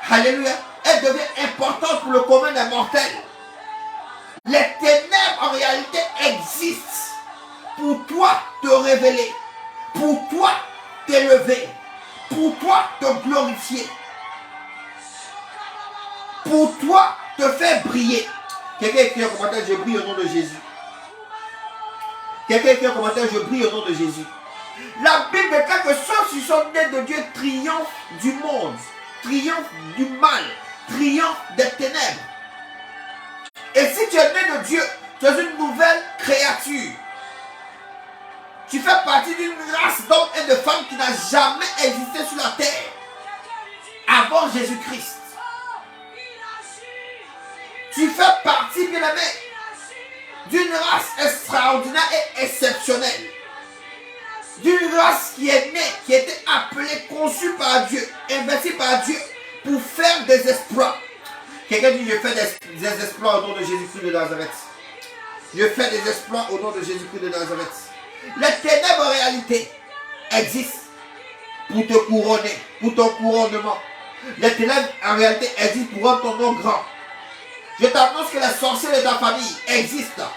alléluia, elle devient importante pour le commun des mortels. Les ténèbres en réalité existent pour toi te révéler, pour toi t'élever, pour toi te glorifier, pour toi te faire briller. Quelqu'un écrit en commentaire, je brille au nom de Jésus. Quelqu'un écrit en commentaire, je brille au nom de Jésus. La Bible déclare que ceux qui sont nés de Dieu triomphent du monde, triomphent du mal, triomphent des ténèbres. Et si tu es né de Dieu, tu es une nouvelle créature. Tu fais partie d'une race d'hommes et de femmes qui n'a jamais existé sur la terre avant Jésus-Christ. Tu fais partie, bien-aimé, d'une race extraordinaire et exceptionnelle. D'une race qui est née, qui a été appelée, conçue par Dieu, investie par Dieu pour faire des exploits. Quelqu'un dit, je fais des exploits au nom de Jésus-Christ de Nazareth. Je fais des exploits au nom de Jésus-Christ de Nazareth. Les ténèbres en réalité existent pour te couronner, pour ton couronnement. Les ténèbres en réalité existent pour rendre ton nom grand. Je t'annonce que les sorciers de ta famille existent.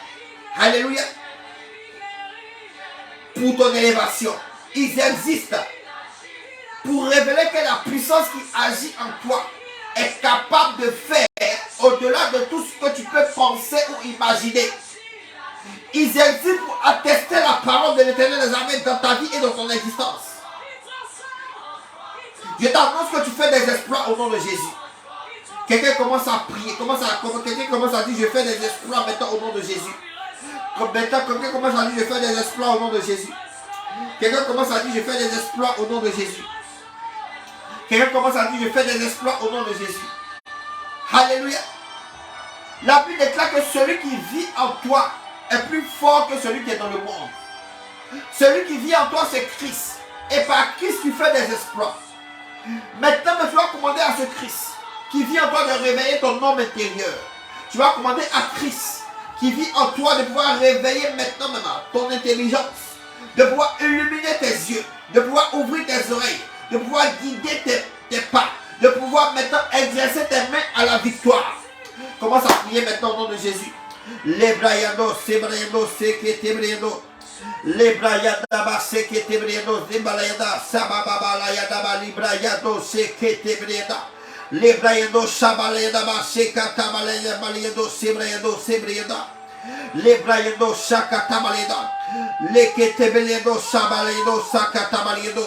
Alléluia. Pour ton élévation. Ils existent pour révéler que la puissance qui agit en toi est capable de faire au-delà de tout ce que tu peux penser ou imaginer. Ils existent pour attester la parole de l'Éternel des armées dans ta vie et dans ton existence. Je t'annonce que tu fais des exploits au nom de Jésus. Quelqu'un commence à prier, quelqu'un commence à dire, je fais des exploits maintenant au nom de Jésus. Maintenant, quelqu'un commence à dire, je fais des exploits au nom de Jésus. Quelqu'un commence à dire, je fais des exploits au nom de Jésus. Quelqu'un commence à dire, je fais des exploits au nom de Jésus. Alléluia. La Bible déclare que celui qui vit en toi est plus fort que celui qui est dans le monde. Celui qui vit en toi, c'est Christ. Et par Christ, tu fais des exploits. Maintenant, tu vas commander à ce Christ qui vit en toi de réveiller ton homme intérieur. Tu vas commander à Christ qui vit en toi de pouvoir réveiller maintenant même ton intelligence, de pouvoir illuminer tes yeux, de pouvoir ouvrir tes oreilles, de pouvoir guider tes pas, de pouvoir maintenant exercer tes mains à la victoire. Commence à prier maintenant au nom de Jésus. Les brayando, c'est brayando, c'est que te brayando. Les brayada, c'est que te brayando, les balayada, sababa, layada, librayado, c'est que te brayanda. Les brayando, sabalayada, c'est katabalayada, balayado, c'est brayando, c'est brayanda. Les brayando, sakatabalayada. Les que te brayando, sabalayado, sakatabalayado.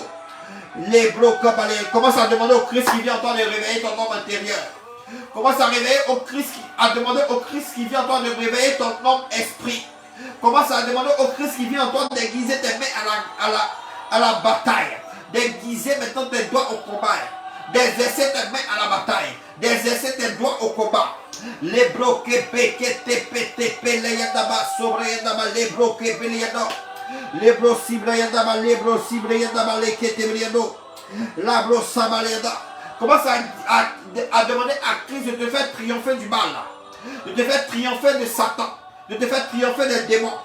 Les brocabalayada. Commence à demander au Christ qui vient en toi de réveiller ton homme intérieur. Commence à réveiller au Christ, à demander au Christ qui vient en toi de réveiller ton homme esprit. Commence à demander au Christ qui vient en toi d'aiguiser tes mains à la bataille. D'aiguiser maintenant tes doigts au combat. D'exercer tes mains à la bataille. D'exercer tes doigts au combat. Les bloqués péqués les yadaba sobre yadaba les bloqués péliado. Les brosibre yadaba les brosibre yadaba les ketebriado. La brosabaleda. Commence à demander à Christ de te faire triompher du mal, de te faire triompher de Satan, de te faire triompher des démons.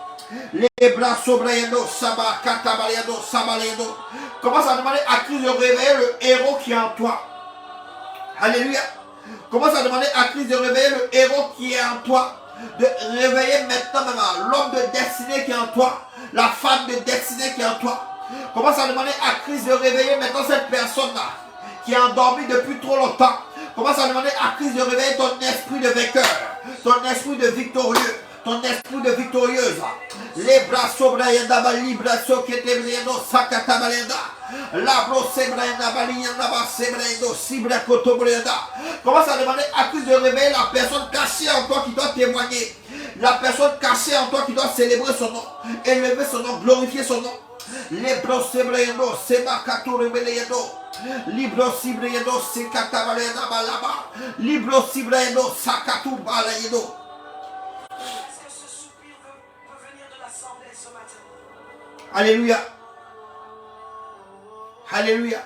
Les bras sobrayendo, sabba, katabalayado, sabalayado. Commence à demander à Christ de réveiller le héros qui est en toi. Alléluia. Commence à demander à Christ de réveiller le héros qui est en toi. De réveiller maintenant même l'homme de destinée qui est en toi, la femme de destinée qui est en toi. Commence à demander à Christ de réveiller maintenant cette personne-là qui est endormi depuis trop longtemps. Commence à demander à Christ de réveiller ton esprit de vainqueur, ton esprit de victorieux, ton esprit de victorieuse. Les bras sobrayanda, libra soketebriendo, sakatabalenda. La brosebrayanda, balianda, basebrayendo, sibra kotobrayanda. Commence à demander à Christ de réveiller la personne cachée en toi qui doit témoigner. La personne cachée en toi qui doit célébrer son nom, élever son nom, glorifier son nom. Les brosebrayendo, sebakato rebeleyendo. Libro sibrayendo, sekatabalenda balaba. Libro sibrayendo, sakatu balayendo. Alléluia. Alléluia.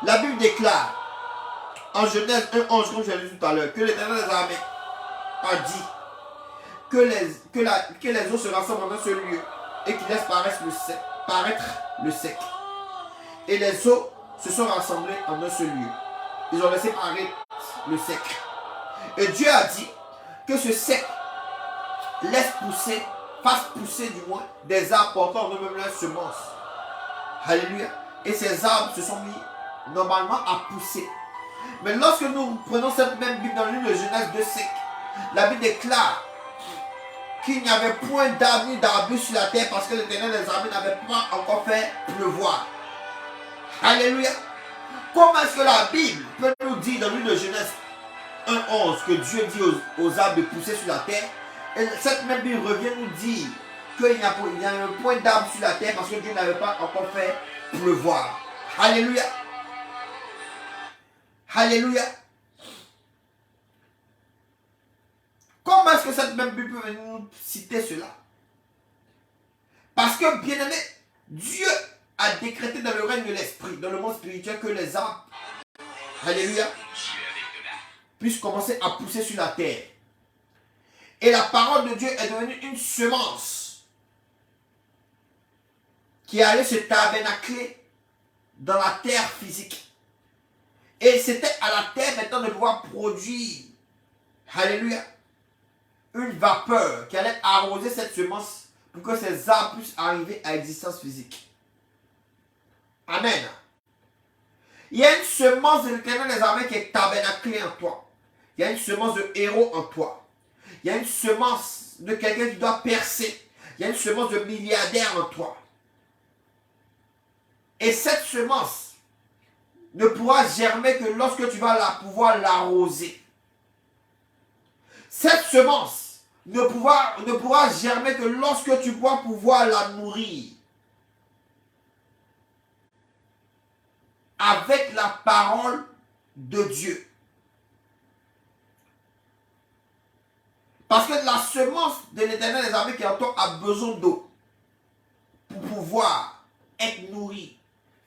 La Bible déclare en Genèse 1:11, comme je l'ai dit tout à l'heure, que l'Éternel des armées a dit que les eaux se rassemblent dans un seul lieu et qu'ils laissent paraître le sec. Et les eaux se sont rassemblées en un seul lieu. Ils ont laissé paraître le sec. Et Dieu a dit que ce sec fasse pousser du moins des arbres portant en eux-mêmes leur semence. Alléluia. Et ces arbres se sont mis normalement à pousser. Mais lorsque nous prenons cette même Bible dans le livre de Genèse 2:5, la Bible déclare qu'il n'y avait point d'arbre ni d'arbuste sur la terre parce que l'Éternel des armées n'avait pas encore fait pleuvoir. Alléluia. Comment est-ce que la Bible peut nous dire dans l'une de Genèse 1:11 que Dieu dit aux arbres de pousser sur la terre, et cette même Bible revient nous dire qu'il n'y a un point d'arbre sur la terre parce que Dieu n'avait pas encore fait pleuvoir. Alléluia. Alléluia. Comment est-ce que cette même Bible peut venir nous citer cela? Parce que, bien aimé, Dieu a décrété dans le règne de l'esprit, dans le monde spirituel, que les arbres, alléluia, puissent commencer à pousser sur la terre. Et la parole de Dieu est devenue une semence qui allait se tabernacler dans la terre physique. Et c'était à la terre maintenant de pouvoir produire, alléluia, une vapeur qui allait arroser cette semence pour que ces arbres puissent arriver à existence physique. Amen. Il y a une semence de l'Éternel des armées qui est tabernaclée en toi. Il y a une semence de héros en toi. Il y a une semence de quelqu'un qui doit percer. Il y a une semence de milliardaire en toi. Et cette semence ne pourra germer que lorsque tu vas pouvoir l'arroser. Cette semence ne pourra germer que lorsque tu vas pouvoir la nourrir. Avec la parole de Dieu. Parce que la semence de l'Éternel des armées qui est en toi a besoin d'eau pour pouvoir être nourrie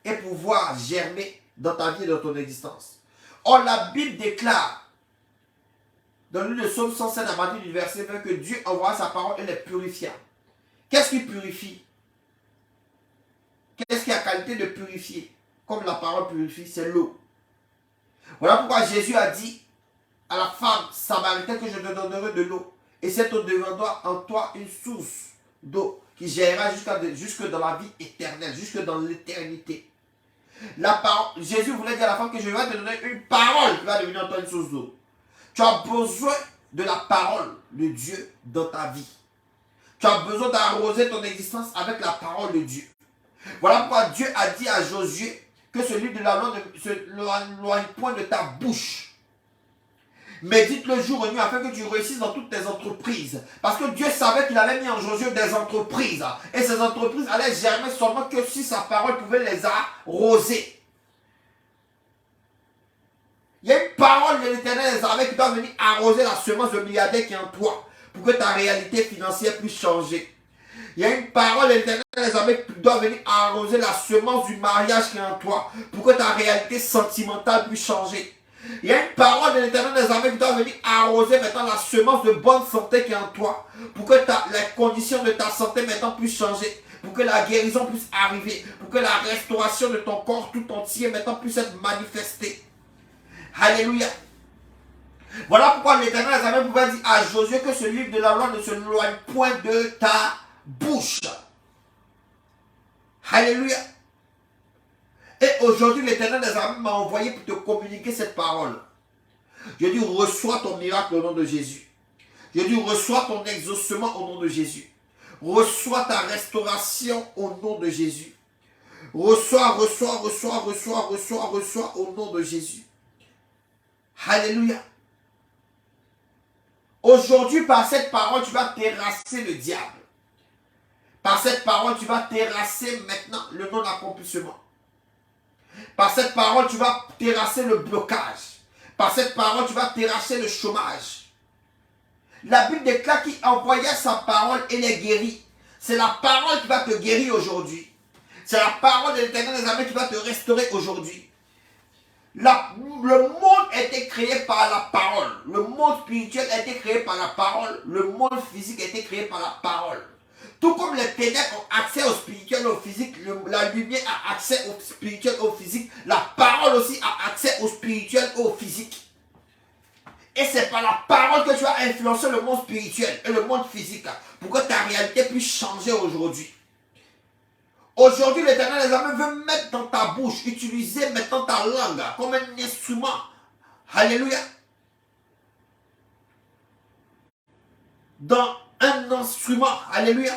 et pouvoir germer dans ta vie et dans ton existence. Or, la Bible déclare dans le psaume 107 à partir du verset 20 que Dieu envoie sa parole et les purifia. Qu'est-ce qui purifie? Qu'est-ce qui a qualité de purifier? Comme la parole purifie, c'est l'eau. Voilà pourquoi Jésus a dit à la femme samaritaine que je te donnerai de l'eau. Et cette eau deviendra en toi une source d'eau qui gérera jusque dans la vie éternelle, jusque dans l'éternité. Jésus voulait dire à la femme que je vais te donner une parole qui va devenir en toi une source d'eau. Tu as besoin de la parole de Dieu dans ta vie. Tu as besoin d'arroser ton existence avec la parole de Dieu. Voilà pourquoi Dieu a dit à Josué que ce livre de la loi ne se éloigne point de ta bouche. Médite le jour et nuit afin que tu réussisses dans toutes tes entreprises. Parce que Dieu savait qu'il avait mis en Josué des entreprises. Et ces entreprises allaient germer seulement que si sa parole pouvait les arroser. Il y a une parole de l'Éternel des armées qui doit venir arroser la semence de milliardaire qui est en toi. Pour que ta réalité financière puisse changer. Il y a une parole de l'Éternel des armées qui doit venir arroser la semence du mariage qui est en toi. Pour que ta réalité sentimentale puisse changer. Il y a une parole de l'Éternel des armées qui doit venir arroser maintenant la semence de bonne santé qui est en toi. Pour que les conditions de ta santé maintenant puissent changer. Pour que la guérison puisse arriver. Pour que la restauration de ton corps tout entier maintenant puisse être manifestée. Alléluia. Voilà pourquoi l'Éternel des armées pouvait dire à Josué que ce livre de la loi ne se éloigne point de ta bouche. Alléluia. Et aujourd'hui, l'Éternel des armées m'a envoyé pour te communiquer cette parole. Je dis, reçois ton miracle au nom de Jésus. Je dis, reçois ton exaucement au nom de Jésus. Reçois ta restauration au nom de Jésus. Reçois au nom de Jésus. Alléluia. Aujourd'hui, par cette parole, tu vas terrasser le diable. Par cette parole, tu vas terrasser maintenant le non-accomplissement. Par cette parole, tu vas terrasser le blocage. Par cette parole, tu vas terrasser le chômage. La Bible déclare qu'il envoyait sa parole et les guérit. C'est la parole qui va te guérir aujourd'hui. C'est la parole de l'Éternel des armées qui va te restaurer aujourd'hui. Le monde a été créé par la parole. Le monde spirituel a été créé par la parole. Le monde physique a été créé par la parole. Tout comme les ténèbres ont accès au spirituel et au physique, la lumière a accès au spirituel et au physique, la parole aussi a accès au spirituel et au physique. Et c'est par la parole que tu vas influencer le monde spirituel et le monde physique pour que ta réalité puisse changer aujourd'hui. Aujourd'hui, l'Éternel des armées veut mettre dans ta bouche, utiliser maintenant ta langue comme un instrument. Alléluia. Dans un instrument, alléluia,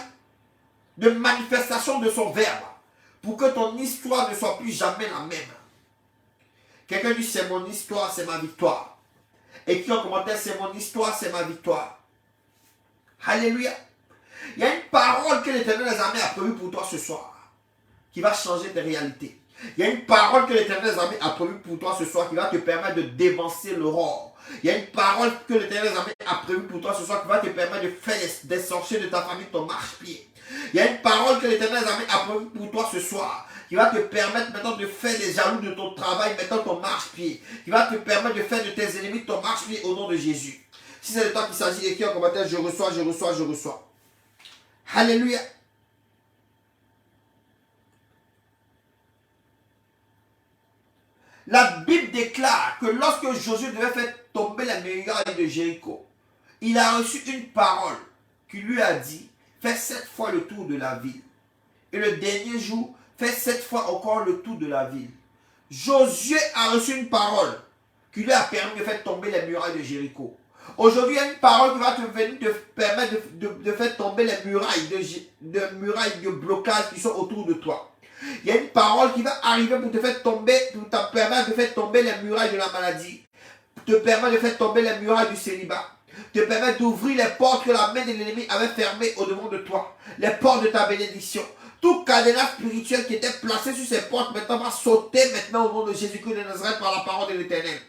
de manifestation de son verbe, pour que ton histoire ne soit plus jamais la même. Quelqu'un dit, c'est mon histoire, c'est ma victoire. Écris en commentaire, c'est mon histoire, c'est ma victoire. Alléluia. Il y a une parole que l'Éternel des armées a prévue pour toi ce soir, qui va changer tes réalités. Il y a une parole que l'Éternel des armées a prévue pour toi ce soir, qui va te permettre de dévancer l'aurore. Il y a une parole que l'Éternel des armées a prévue pour toi ce soir, qui va te permettre de faire des sorciers de ta famille ton marche-pied. Il y a une parole que l'Éternel des armées a prévue pour toi ce soir, qui va te permettre maintenant de faire des jaloux de ton travail, maintenant ton marche-pied. Qui va te permettre de faire de tes ennemis ton marche-pied au nom de Jésus. Si c'est de toi qu'il s'agit, écris en commentaire, je reçois, je reçois, je reçois. Alléluia. La Bible déclare que lorsque Josué devait faire tomber la muraille de Jéricho, il a reçu une parole qui lui a dit, fais 7 fois le tour de la ville. Et le dernier jour, fais 7 fois encore le tour de la ville. Josué a reçu une parole qui lui a permis de faire tomber les murailles de Jéricho. Aujourd'hui, il y a une parole qui va te venir te permettre de faire tomber les murailles de blocage qui sont autour de toi. Il y a une parole qui va arriver pour te faire tomber, pour te permettre de faire tomber les murailles de la maladie, te permettre de faire tomber les murailles du célibat, te permettre d'ouvrir les portes que la main de l'ennemi avait fermées au devant de toi, les portes de ta bénédiction. Tout cadenas spirituel qui était placé sur ces portes maintenant va sauter maintenant au nom de Jésus-Christ de Nazareth par la parole de l'Éternel.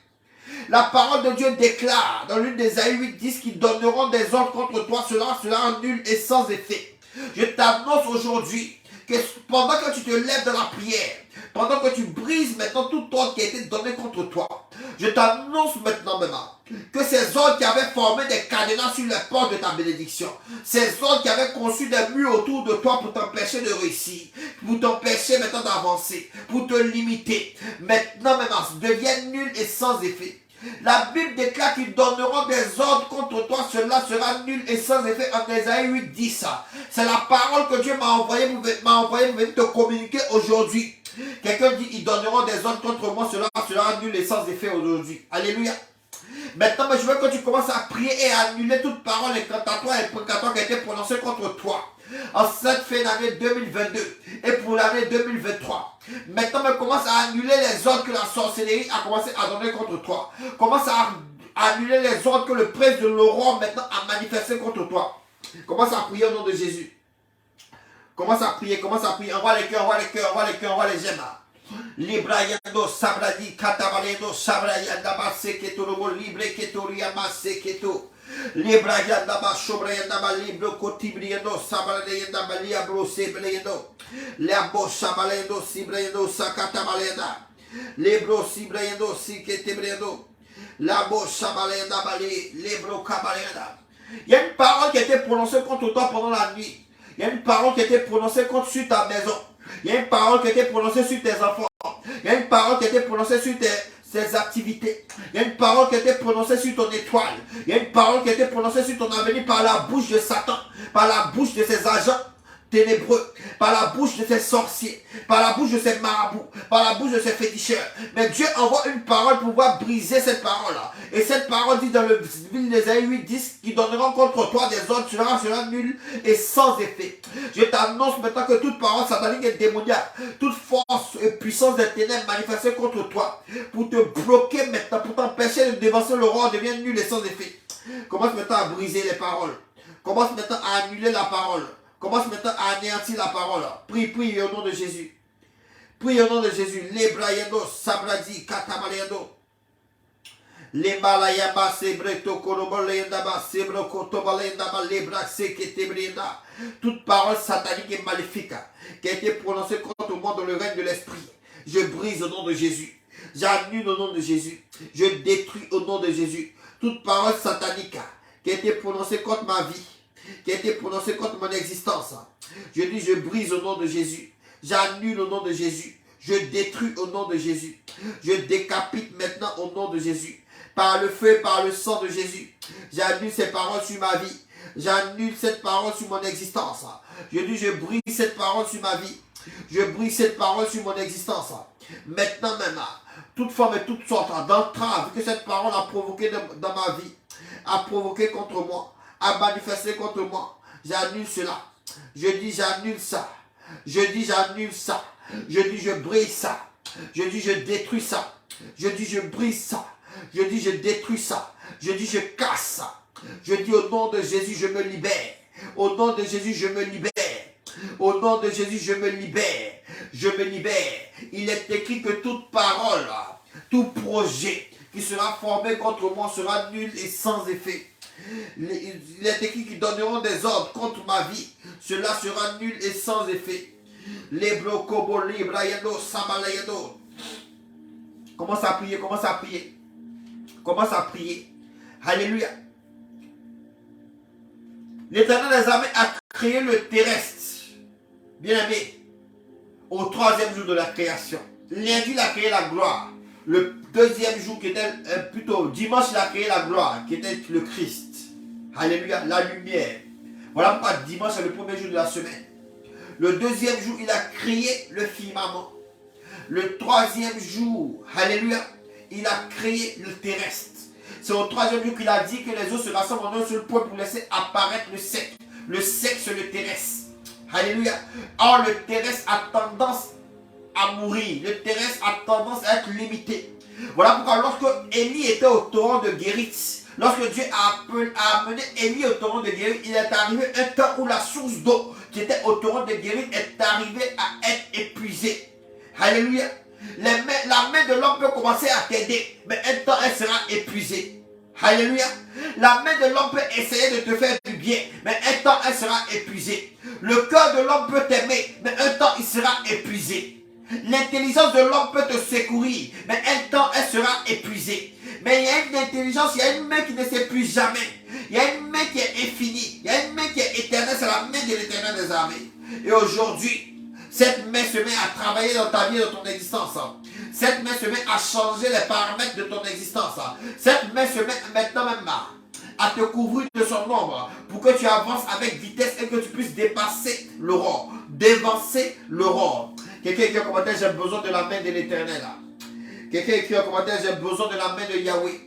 La parole de Dieu déclare dans l'une des Isaïe 8:10 qu'ils donneront des ordres contre toi, cela sera nul et sans effet. Je t'annonce aujourd'hui que pendant que tu te lèves dans la prière, pendant que tu brises maintenant tout ordre qui a été donné contre toi, je t'annonce maintenant que ces ordres qui avaient formé des cadenas sur les portes de ta bénédiction, ces ordres qui avaient conçu des murs autour de toi pour t'empêcher de réussir, pour t'empêcher maintenant d'avancer, pour te limiter, maintenant deviennent nuls et sans effet. La Bible déclare qu'ils donneront des ordres contre toi, cela sera nul et sans effet en Isaïe 8:10. C'est la parole que Dieu m'a envoyé pour venir te communiquer aujourd'hui. Quelqu'un dit, ils donneront des ordres contre moi, cela sera nul et sans effet aujourd'hui. Alléluia. Maintenant, je veux que tu commences à prier et à annuler toute parole incantatoire et précatoire qui a été prononcée contre toi en cette fin d'année 2022 et pour l'année 2023. Maintenant, commence à annuler les ordres que la sorcellerie a commencé à donner contre toi. Commence à annuler les ordres que le prince de l'aurore maintenant a manifesté contre toi. Commence à prier au nom de Jésus. Commence à prier, envoie les cœurs, envoie les gemmes. Librayando sabradi katabalendo sabrayanda baseketo robo libre ketoria maseketo librayanda ba sobrayanda ba libro kotibriendo sabrayanda ba liabro sebrayendo liabo sabalendo sibrayendo sakatabalenda libro sibrayendo siketebrayendo labo sabalenda ba libro kabalenda. Il y a une parole qui a été prononcée contre toi pendant la nuit. Il y a une parole qui a été prononcée contre sur ta maison. Il y a une parole qui a été prononcée sur tes enfants. Il y a une parole qui a été prononcée sur tes activités. Il y a une parole qui a été prononcée sur ton étoile. Il y a une parole qui a été prononcée sur ton avenir par la bouche de Satan, par la bouche de ses agents ténébreux, par la bouche de ses sorciers, par la bouche de ses marabouts, par la bouche de ses féticheurs. Mais Dieu envoie une parole pour pouvoir briser cette parole-là. Et cette parole dit dans le livre d'Ésaïe 8:10 qu'ils donneront contre toi des ordres, sera nul et sans effet. Je t'annonce maintenant que toute parole satanique et démoniaque, toute force et puissance des ténèbres manifestée contre toi, pour te bloquer maintenant, pour t'empêcher de dévancer l'aurore, devient nul et sans effet. Commence maintenant à briser les paroles. Commence maintenant à annuler la parole. Commence maintenant à anéantir la parole. Prie au nom de Jésus. Prie au nom de Jésus. Lebrayendo, sabradi, katabalayendo. Lebalayaba, sebreto, korobolayendaba, sebrokotobalayendaba, lebra, seketebrienda. Toute parole satanique et maléfique qui a été prononcée contre moi dans le règne de l'esprit, je brise au nom de Jésus. J'annule au nom de Jésus. Je détruis au nom de Jésus. Toute parole satanique qui a été prononcée contre ma vie, qui a été prononcé contre mon existence. Je dis, je brise au nom de Jésus. J'annule au nom de Jésus. Je détruis au nom de Jésus. Je décapite maintenant au nom de Jésus. Par le feu et par le sang de Jésus. J'annule ces paroles sur ma vie. J'annule cette parole sur mon existence. Je dis, je brise cette parole sur ma vie. Je brise cette parole sur mon existence. Maintenant même, toute forme et toute sorte d'entrave que cette parole a provoqué dans ma vie, a provoqué contre moi, a manifesté contre moi. J'annule cela. Je dis j'annule ça. Je dis j'annule ça. Je dis je brise ça. Je dis je détruis ça. Je dis je brise ça. Je dis je détruis ça. Je dis je casse ça. Je dis au nom de Jésus je me libère. Au nom de Jésus je me libère. Au nom de Jésus je me libère. Je me libère. Il est écrit que toute parole, tout projet qui sera formé contre moi sera nul et sans effet. Il est écrit qu'ils donneront des ordres contre ma vie. Cela sera nul et sans effet. Les blocobo librayado samalayado. Commence à prier, commence à prier. Commence à prier. Alléluia. L'Éternel des armées a créé le terrestre. Bien aimé. Au troisième jour de la création. Lundi, il a créé la gloire. Le deuxième jour, qui était plutôt dimanche, il a créé la gloire, qui était le Christ. Alléluia, la lumière. Voilà pourquoi dimanche, c'est le premier jour de la semaine. Le deuxième jour, il a créé le firmament. Le troisième jour, alléluia, il a créé le terrestre. C'est au troisième jour qu'il a dit que les eaux se rassemblent en un seul point pour laisser apparaître le sec. Le sec, c'est le terrestre. Alléluia. Or, le terrestre a tendance à mourir. Le terrestre a tendance à être limité. Voilà pourquoi lorsque Élie était au torrent de Guérit, lorsque Dieu a amené Élie au torrent de Guérit, il est arrivé un temps où la source d'eau qui était au torrent de Guérit est arrivée à être épuisée. Alléluia. La main de l'homme peut commencer à t'aider, mais un temps elle sera épuisée. Alléluia. La main de l'homme peut essayer de te faire du bien, mais un temps elle sera épuisée. Le cœur de l'homme peut t'aimer, mais un temps il sera épuisé. L'intelligence de l'homme peut te secourir, mais un temps elle sera épuisée. Mais il y a une intelligence, il y a une main qui ne s'épuise jamais. Il y a une main qui est infinie, il y a une main qui est éternelle, c'est la main de l'Éternel des armées. Et aujourd'hui, cette main se met à travailler dans ta vie, dans ton existence. Cette main se met à changer les paramètres de ton existence. Cette main se met maintenant même à te couvrir de son ombre pour que tu avances avec vitesse et que tu puisses dépasser l'aurore, dévancer l'aurore. Quelqu'un qui a commenté, j'ai besoin de la main de l'Éternel. Quelqu'un qui a commenté, j'ai besoin de la main de Yahweh.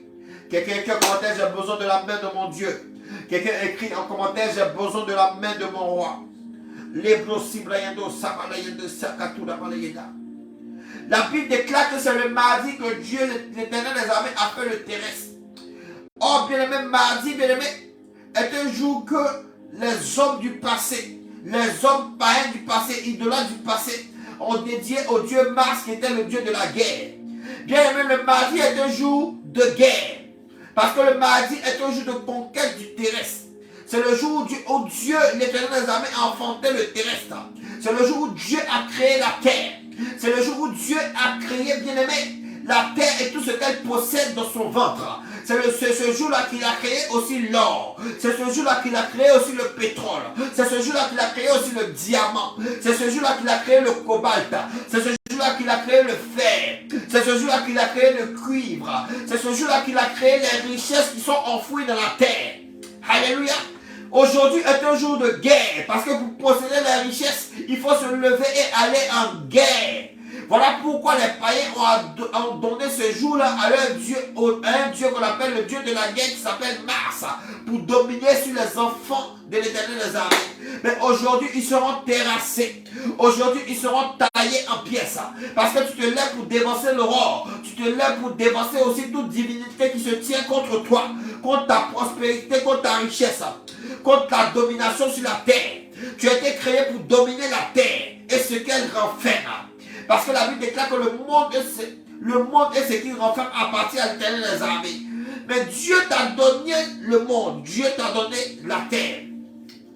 Quelqu'un qui a commenté, j'ai besoin de la main de mon Dieu. Quelqu'un écrit en commentaire, j'ai besoin de la main de mon roi. La Bible déclare que c'est le mardi que Dieu, l'Éternel des armées, a fait le terrestre. Or, bien aimé, mardi, bien aimé, est un jour que les hommes du passé, les hommes païens du passé, idolâtres du passé, ont dédié au dieu Mars qui était le dieu de la guerre. Bien aimé, le mardi est un jour de guerre. Parce que le mardi est un jour de conquête du terrestre. C'est le jour où Dieu, l'Éternel des armées, a enfanté le terrestre. C'est le jour où Dieu a créé la terre. C'est le jour où Dieu a créé, bien aimé, la terre et tout ce qu'elle possède dans son ventre. C'est ce jour-là qu'il a créé aussi l'or. C'est ce jour-là qu'il a créé aussi le pétrole. C'est ce jour-là qu'il a créé aussi le diamant. C'est ce jour-là qu'il a créé le cobalt. C'est ce jour-là qu'il a créé le fer. C'est ce jour-là qu'il a créé le cuivre. C'est ce jour-là qu'il a créé les richesses qui sont enfouies dans la terre. Alléluia. Aujourd'hui est un jour de guerre. Parce que pour posséder les richesses, il faut se lever et aller en guerre. Voilà pourquoi les païens ont donné ce jour-là à leur Dieu, à un Dieu qu'on appelle le Dieu de la guerre qui s'appelle Mars, pour dominer sur les enfants de l'Éternel des armées. Mais aujourd'hui, ils seront terrassés. Aujourd'hui, ils seront taillés en pièces. Parce que tu te lèves pour dévancer l'aurore. Tu te lèves pour dévancer aussi toute divinité qui se tient contre toi, contre ta prospérité, contre ta richesse, contre ta domination sur la terre. Tu as été créé pour dominer la terre et ce qu'elle renferme. Parce que la Bible déclare que le monde est ce qu'il renferme appartient à l'Éternel des armées. Mais Dieu t'a donné le monde. Dieu t'a donné la terre.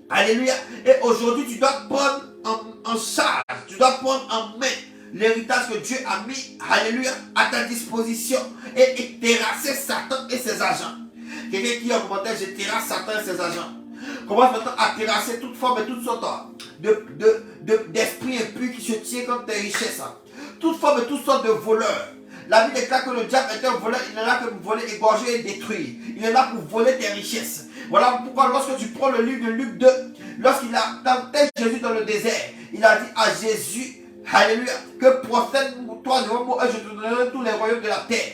Alléluia. Et aujourd'hui, tu dois prendre en charge. Tu dois prendre en main l'héritage que Dieu a mis, alléluia, à ta disposition. Et terrasser Satan et ses agents. Quelqu'un qui a commenté, je terrasse Satan et ses agents. Commence maintenant à terrasser toute forme et toute sorte d'esprit impur qui se tient contre tes richesses. Toute forme et toute sorte de voleurs. La Bible déclare que le diable est un voleur. Il est là pour voler, égorger et détruire. Il est là pour voler tes richesses. Voilà pourquoi lorsque tu prends le livre de Luc 2, lorsqu'il a tenté Jésus dans le désert, il a dit à Jésus, alléluia, que prosterne-toi devant moi et je te donnerai tous les royaumes de la terre.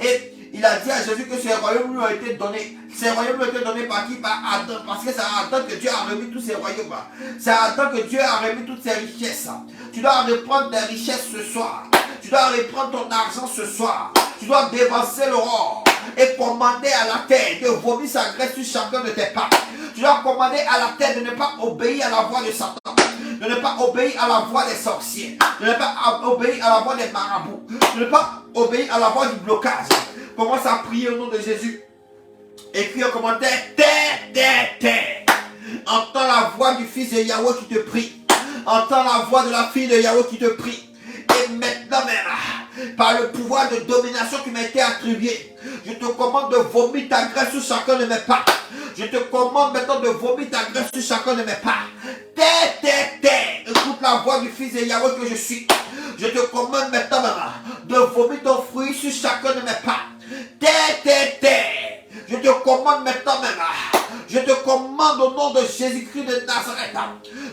Et Il a dit à Jésus que ces royaumes lui ont été donnés. Ces royaumes lui ont été donnés par qui? Par Adam. Parce que c'est à Adam que Dieu a remis tous ces royaumes. C'est à Adam que Dieu a remis toutes ces richesses. Tu dois reprendre tes richesses ce soir. Tu dois reprendre ton argent ce soir. Tu dois dévancer l'aurore et commander à la terre de vomir sa graisse sur chacun de tes pas. Tu dois commander à la terre de ne pas obéir à la voix de Satan, de ne pas obéir à la voix des sorciers, de ne pas obéir à la voix des marabouts, de ne pas obéir à la voix du blocage. Commence à prier au nom de Jésus. Écris en commentaire, terre. Entends la voix du fils de Yahweh qui te prie. Entends la voix de la fille de Yahweh qui te prie. Et maintenant même, par le pouvoir de domination qui m'a été attribué, je te commande de vomir ta graisse sur chacun de mes pas. Je te commande maintenant de vomir ta graisse sur chacun de mes pas. Terre. Écoute la voix du fils de Yahweh que je suis. Je te commande maintenant même de vomir ton fruit sur chacun de mes pas. Terre. Je te commande maintenant même. Je te commande au nom de Jésus-Christ de Nazareth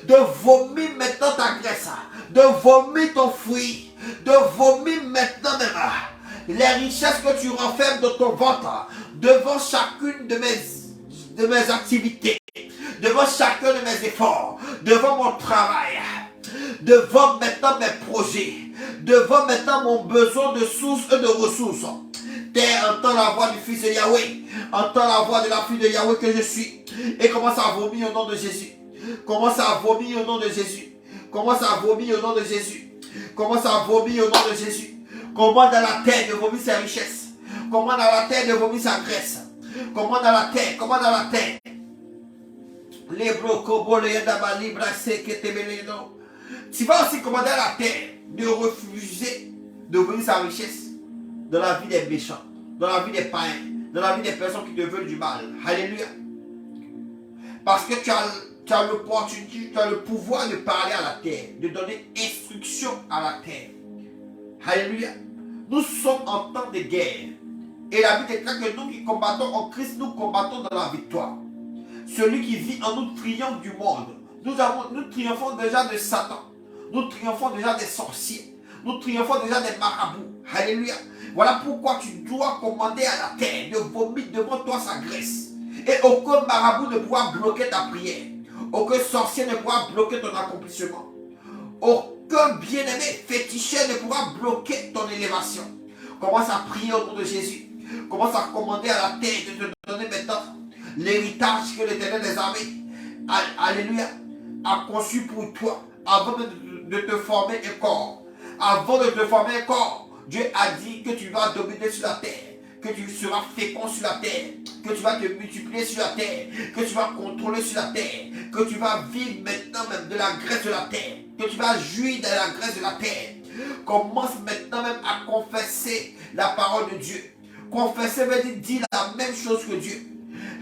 de vomir maintenant ta graisse, de vomir ton fruit, de vomir maintenant même les richesses que tu renfermes dans ton ventre devant chacune de mes activités, devant chacun de mes efforts, devant mon travail, devant maintenant mes projets, devant maintenant mon besoin de sources et de ressources. Terre, entends la voix du fils de Yahweh, entends la voix de la fille de Yahweh que je suis, et commence à vomir au nom de Jésus. Commence à vomir au nom de Jésus. Commence à vomir au nom de Jésus. Commence à vomir au nom de Jésus. Commande à la terre de vomir ses richesses. Commande à la terre de vomir sa graisse. Commande à la terre, commande à la terre. Tu vas aussi commander à la terre de refuser de vomir sa richesse dans la vie des méchants, dans la vie des païens, dans la vie des personnes qui te veulent du mal. Alléluia. Parce que tu as l'opportunité, tu as le pouvoir de parler à la terre, de donner instruction à la terre. Alléluia. Nous sommes en temps de guerre. Et la Bible déclare que nous qui combattons en Christ, nous combattons dans la victoire. Celui qui vit en nous triomphe du monde. Nous triomphons déjà de Satan. Nous triomphons déjà des sorciers. Nous triomphons déjà des marabouts. Alléluia. Voilà pourquoi tu dois commander à la terre de vomir devant toi sa graisse. Et aucun marabout ne pourra bloquer ta prière. Aucun sorcier ne pourra bloquer ton accomplissement. Aucun bien-aimé féticheur ne pourra bloquer ton élévation. Commence à prier au nom de Jésus. Commence à commander à la terre de te donner maintenant l'héritage que l'Éternel des armées, alléluia, a conçu pour toi avant de te former un corps. Avant de te former un corps, Dieu a dit que tu vas dominer sur la terre, que tu seras fécond sur la terre, que tu vas te multiplier sur la terre, que tu vas contrôler sur la terre, que tu vas vivre maintenant même de la graisse de la terre, que tu vas jouir de la graisse de la terre. Commence maintenant même à confesser la parole de Dieu. Confesser veut dire la même chose que Dieu.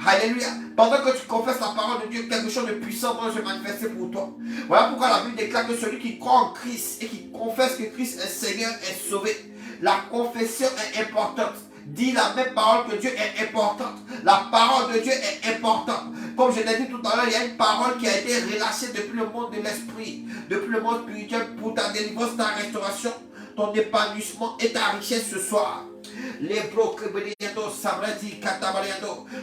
Alléluia. Pendant que tu confesses la parole de Dieu, quelque chose de puissant va se manifester pour toi. Voilà pourquoi la Bible déclare que celui qui croit en Christ et qui confesse que Christ est Seigneur est sauvé. La confession est importante. Dis la même parole que Dieu est importante. La parole de Dieu est importante. Comme je l'ai dit tout à l'heure, il y a une parole qui a été relâchée depuis le monde de l'esprit, depuis le monde spirituel pour ta délivrance, ta restauration, ton épanouissement et ta richesse ce soir. Les blocs,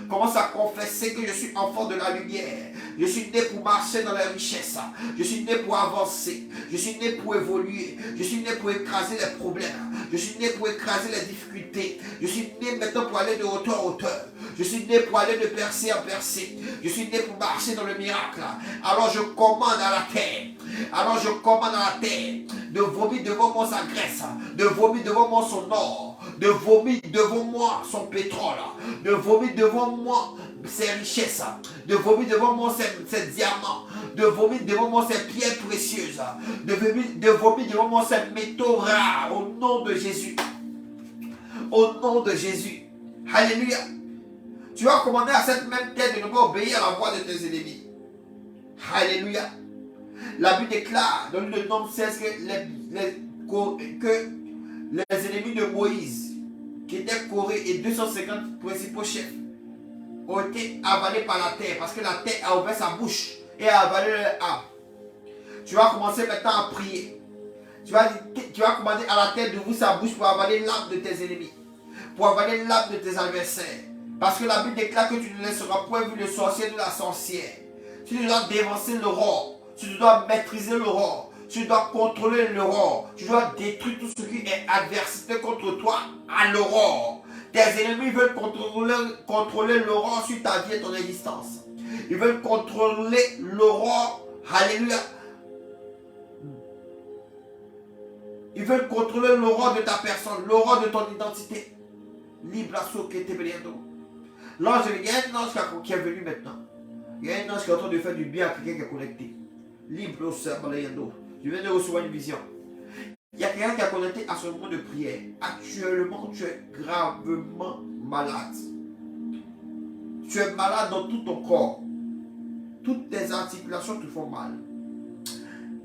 commence à confesser que je suis enfant de la lumière. Je suis né pour marcher dans la richesse. Je suis né pour avancer. Je suis né pour évoluer. Je suis né pour écraser les problèmes. Je suis né pour écraser les difficultés. Je suis né maintenant pour aller de hauteur en hauteur. Je suis né pour aller de percée en percée. Je suis né pour marcher dans le miracle. Alors je commande à la terre. Alors je commande à la terre de vomir devant moi sa graisse, de vomir devant moi son or, de vomir devant moi son pétrole, de vomir devant moi ses richesses, de vomir devant moi ses diamants, de vomir devant moi ses pierres précieuses, de vomir devant moi ses métaux rares, au nom de Jésus. Au nom de Jésus. Alléluia. Tu vas commander à cette même terre de ne pas obéir à la voix de tes ennemis. Alléluia. La Bible déclare dans le Nombre 16 que les ennemis de Moïse, qui étaient Corée et 250 principaux chefs, ont été avalés par la terre parce que la terre a ouvert sa bouche et a avalé leur âme. Tu vas commencer maintenant à prier. Tu vas commander à la terre d'ouvrir sa bouche pour avaler l'âme de tes ennemis. pour avaler l'âme de tes adversaires. Parce que la Bible déclare que tu ne laisseras point vu le sorcier de la sorcière. Tu dois dévancer l'aurore. Tu dois maîtriser l'aurore. Tu dois contrôler l'aurore. Tu dois détruire tout ce qui est adversité contre toi à l'aurore. Tes ennemis veulent contrôler l'aurore sur ta vie et ton existence. Ils veulent contrôler l'aurore. Alléluia. Ils veulent contrôler l'aurore de ta personne, l'aurore de ton identité. Libraso qui était briando. L'ange, il y a un ange qui est venu maintenant. Il y a un ange qui est en train de faire du bien à quelqu'un qui est connecté. Libraso briando. Je viens de recevoir une vision. Il y a quelqu'un qui est connecté à ce moment de prière. Actuellement, tu es gravement malade. Tu es malade dans tout ton corps. Toutes tes articulations te font mal.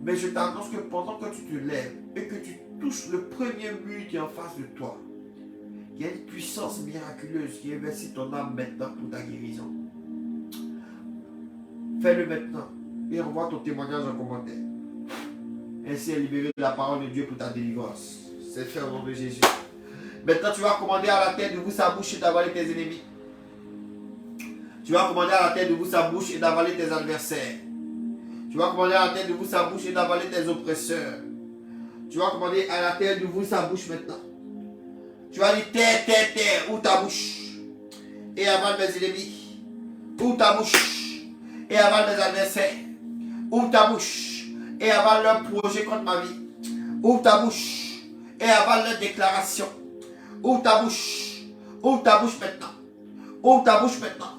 Mais je t'annonce que pendant que tu te lèves et que tu touches le premier mur qui est en face de toi, il y a une puissance miraculeuse qui investit ton âme maintenant pour ta guérison. Fais-le maintenant et envoie ton témoignage en commentaire. Ainsi est libéré de la parole de Dieu pour ta délivrance. C'est fait au nom de Jésus. Maintenant, tu vas commander à la tête de vous sa bouche et d'avaler tes ennemis. Tu vas commander à la tête de vous sa bouche et d'avaler tes adversaires. Tu vas commander à la tête de vous sa bouche et d'avaler tes oppresseurs. Tu vas commander à la tête de vous sa bouche maintenant. Tu vas dire terre, terre, terre, ouvre ta bouche et avale mes ennemis. Ouvre ta bouche et avale mes adversaires. Ouvre ta bouche et avale leur projet contre ma vie. Ouvre ta bouche et avale leur déclaration. Ouvre ta bouche. Ouvre ta bouche maintenant. Ouvre ta bouche maintenant.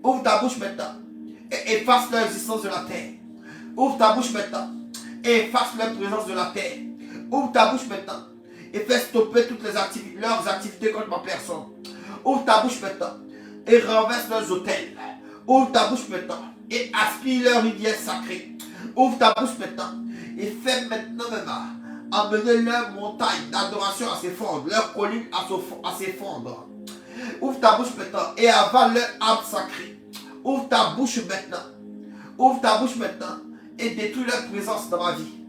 Ouvre ta bouche maintenant. Et efface leur existence de la terre. Ouvre ta bouche maintenant. Et efface leur présence de la terre. Ouvre ta bouche maintenant. Et fais stopper toutes leurs activités contre ma personne. Ouvre ta bouche maintenant. Et renverse leurs autels. Ouvre ta bouche maintenant. Et aspire leur rivière sacrée. Ouvre ta bouche maintenant. Et fais maintenant même amener leur montagne d'adoration à s'effondrer. Leur colline à s'effondrer. Ouvre ta bouche maintenant. Et avale leur âme sacrée. Ouvre ta bouche maintenant. Ouvre ta bouche maintenant. Et détruis leur présence dans ma vie.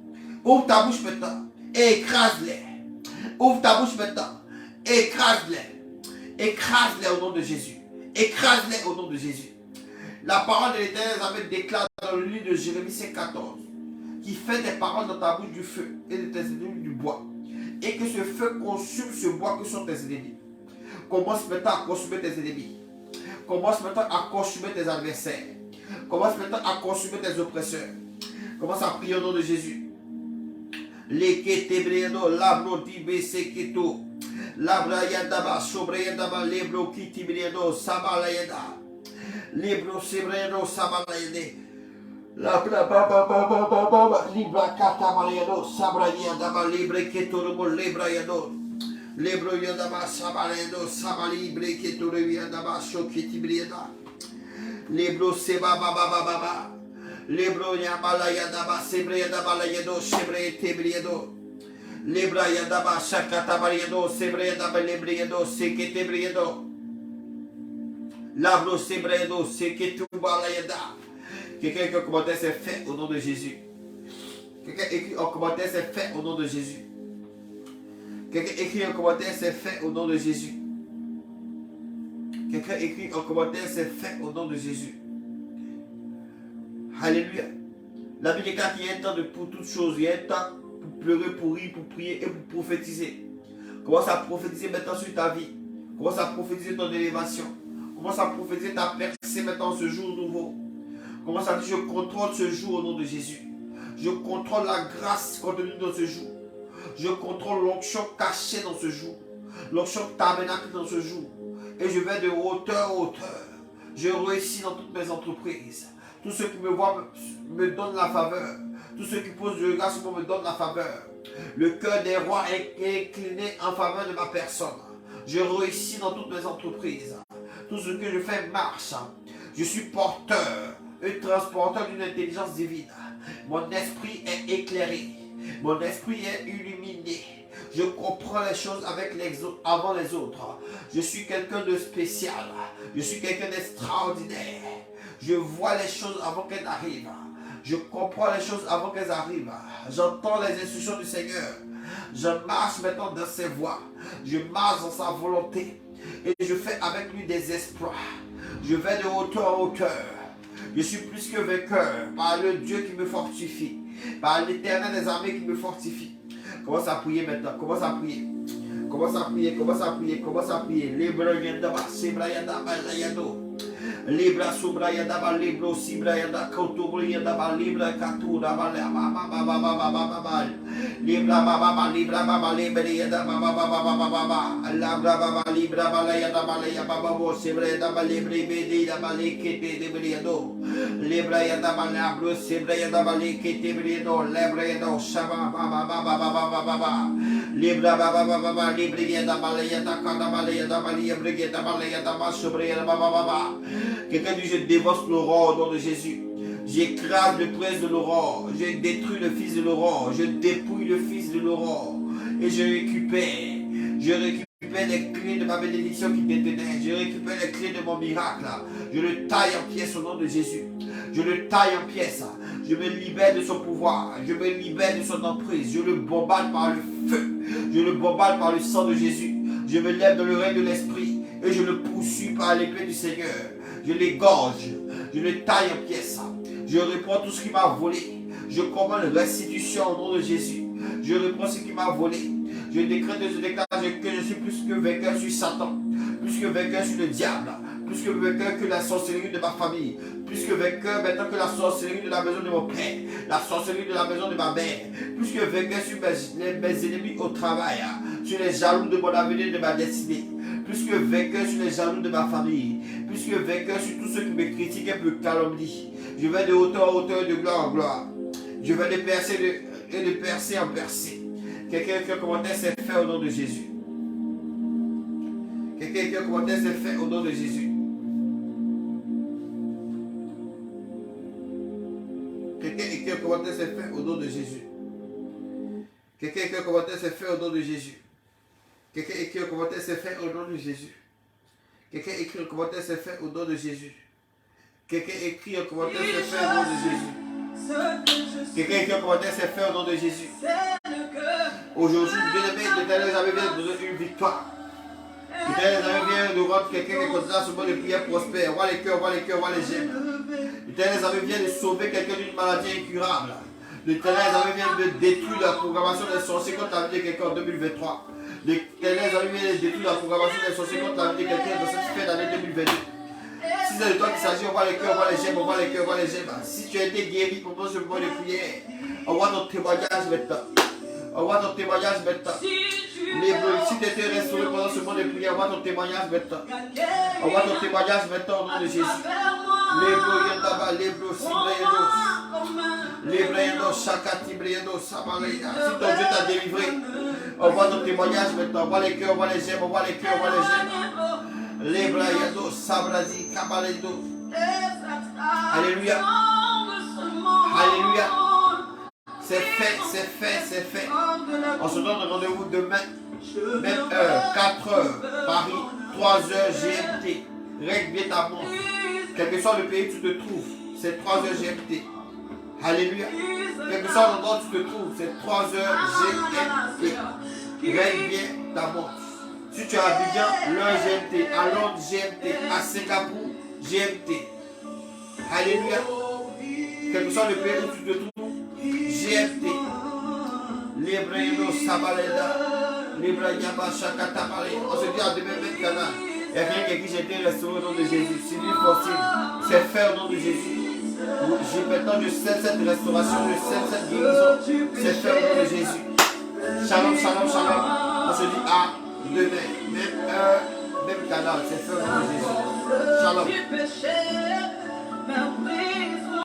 Ouvre ta bouche maintenant. Et écrase-les. Ouvre ta bouche maintenant. Et écrase-les. Écrase-les au nom de Jésus. Écrase-les au nom de Jésus. La parole de l'Éternel déclare dans le livre de Jérémie 5,14 qui fait des paroles dans ta bouche du feu et de tes ennemis du bois. Et que ce feu consume ce bois que sont tes ennemis. Commence maintenant à consumer tes ennemis. Commence maintenant à consumer tes adversaires. Commence maintenant à consumer tes oppresseurs. Commence à prier au nom de Jésus. Leketebreno labro dibeseketo labra yadaba sobreyadaba lebro kitibreno sabalayada lebro sebreno sabalayade labra baba baba baba libra katabalayado sabrayadaba libre ketorobo lebra yado lebro yadaba sabalayado sabalibre ketoro yadaba shokitibreda lebro seba baba baba Lebro yabala yadaba sebre yadaba yedo sebre tebriedo. Lebra yadaba shakata bariedo sebre yadaba lebre yedo sekete briedo. Labro sebre yedo seketu bala yada. Quelqu'un qui a commenté c'est fait au nom de Jésus. Quelqu'un écrit en commentaire c'est fait au nom de Jésus. Quelqu'un écrit en commentaire c'est fait au nom de Jésus. Quelqu'un écrit en commentaire c'est fait au nom de Jésus. Alléluia. La Bible déclare qu'il y a un temps pour toutes choses. Il y a un temps pour pleurer, pour rire, pour prier et pour prophétiser. Commence à prophétiser maintenant sur ta vie. Commence à prophétiser ton élévation. Commence à prophétiser ta percée maintenant ce jour nouveau. Commence à dire je contrôle ce jour au nom de Jésus. Je contrôle la grâce contenue dans ce jour. Je contrôle l'onction cachée dans ce jour. L'onction tabernacle dans ce jour. Et je vais de hauteur en hauteur. Je réussis dans toutes mes entreprises. Tous ceux qui me voient me donnent la faveur. Tous ceux qui posent le regard sur moi me donnent la faveur. Le cœur des rois est incliné en faveur de ma personne. Je réussis dans toutes mes entreprises. Tout ce que je fais marche. Je suis porteur et transporteur d'une intelligence divine. Mon esprit est éclairé. Mon esprit est illuminé. Je comprends les choses avant les autres. Je suis quelqu'un de spécial. Je suis quelqu'un d'extraordinaire. Je vois les choses avant qu'elles arrivent. Je comprends les choses avant qu'elles arrivent. J'entends les instructions du Seigneur Je marche maintenant dans ses voies. Je marche dans sa volonté. Et je fais avec lui des exploits. Je vais de hauteur en hauteur. Je suis plus que vainqueur par le Dieu qui me fortifie. Par l'Éternel des armées qui me fortifie. Commence à prier maintenant. Commence à prier. Commence à prier. Commence à prier. Commence à prier. Libre yandaba, sebra yandaba, yando. Libra subra yandaba, libro sibra yandaba, kotubra yandaba, libra katura baba. Libra baba, libra baba, libra yandaba baba. Labra baba, libra baba yandaba, yandaba baba, sebra yandaba, libra bedi yandaba, lekete debriado. Libra yandaba, labro sebra yandaba, lekete debriado, libra yandaba, shaba baba. Libra baba, libra yandaba, yandaba, yandaba, libra yandaba, yandaba, subra yandaba baba. Quelqu'un dit, je dévore l'aurore au nom de Jésus. J'écrase le prince de l'aurore. Je détruis le fils de l'aurore. Je dépouille le fils de l'aurore. Et je récupère les clés de ma bénédiction qui détenait. Je récupère les clés de mon miracle. Je le taille en pièces au nom de Jésus. Je le taille en pièces. Je me libère de son pouvoir. Je me libère de son emprise. Je le bombarde par le feu. Je le bombarde par le sang de Jésus. Je me lève dans le règne de l'esprit. Et je le poursuis par l'épée du Seigneur. Je l'égorge, je le taille en pièces. Je reprends tout ce qui m'a volé. Je commande restitution au nom de Jésus. Je reprends ce qui m'a volé. Je décrète et je déclare que je suis plus que vainqueur sur Satan, plus que vainqueur sur le diable, plus que vainqueur que la sorcellerie de ma famille, plus que vainqueur maintenant que la sorcellerie de la maison de mon père, la sorcellerie de la maison de ma mère, plus que vainqueur sur mes ennemis au travail, sur les jaloux de mon avenir et de ma destinée, plus que vainqueur sur les jaloux de ma famille, plus que vainqueur sur tous ceux qui me critiquent et me calomnient. Je vais de hauteur en hauteur, de gloire en gloire. Je vais de percer en percer. Quelqu'un qui a commenté, c'est fait au nom de Jésus. Quelqu'un qui a commenté, c'est fait au nom de Jésus. Quelqu'un qui a commenté, c'est fait au nom de Jésus. Quelqu'un qui a commenté, c'est fait au nom de Jésus. Quelqu'un écrit un commentaire, c'est fait au nom de Jésus. Quelqu'un écrit un commentaire, c'est fait au nom de Jésus. Quelqu'un écrit un commentaire, c'est fait au nom de Jésus. Quelqu'un écrit un commentaire, c'est fait au nom de Jésus. Aujourd'hui, bien-aimé, l'Éternel avait vient de donner une victoire. L'Éternel avait vient de rendre quelqu'un qui est content sur de prière prospère. Vois les cœurs, vois les cœurs, vois les gemmes. L'Éternel avait vient de sauver quelqu'un d'une maladie incurable. L'Éternel avait vient de détruire la programmation des sorciers contre la vie de quelqu'un en 2023. L'Éternel vient de détruire la programmation des sorciers contre la vie de quelqu'un dans cette fin d'année 2022. Si c'est de toi qu'il s'agit, on voit les cœurs, on voit les gemmes, on voit les cœurs, on voit les gemmes. Si tu as été guéri pour ce moment de prière, envoie ton témoignage maintenant. Envoie ton témoignage maintenant. Si tu as été restauré pendant ce moment de prière, envoie ton témoignage maintenant. Envoie ton témoignage maintenant au nom de Jésus. Si ton Dieu t'a délivré, envoie ton témoignage maintenant. Envoie les cœurs, envoie les gemmes, envoie les cœurs, envoie les gemmes. Alléluia. Alléluia. C'est fait, c'est fait, c'est fait. On se donne rendez-vous demain, même heure, 4 heures, Paris, 3 heures GMT. Règle bien ta montre. Quel que soit le pays où tu te trouves, c'est 3 heures GMT. Alléluia. Quel que soit l'endroit où tu te trouves, c'est 3 heures GMT. Règle bien ta montre. Si tu es à Abidjan, l'heure GMT, à Londres GMT, à Singapour GMT. Alléluia. Quel que soit le pays où tu te trouves, GMT. Libre Sabaleda. Libre Yaba Shakatabale. On se dit à demain, même canal. Il y a quelqu'un qui a dit j'ai été restauré au nom de Jésus. C'est lui possible. C'est fait au nom de Jésus. Maintenant, je scelle cette restauration, je scelle cette guérison. C'est fait au nom de Jésus. Shalom, shalom, shalom. On se dit à demain, même heure, même canal. C'est fait au nom de Jésus. Shalom.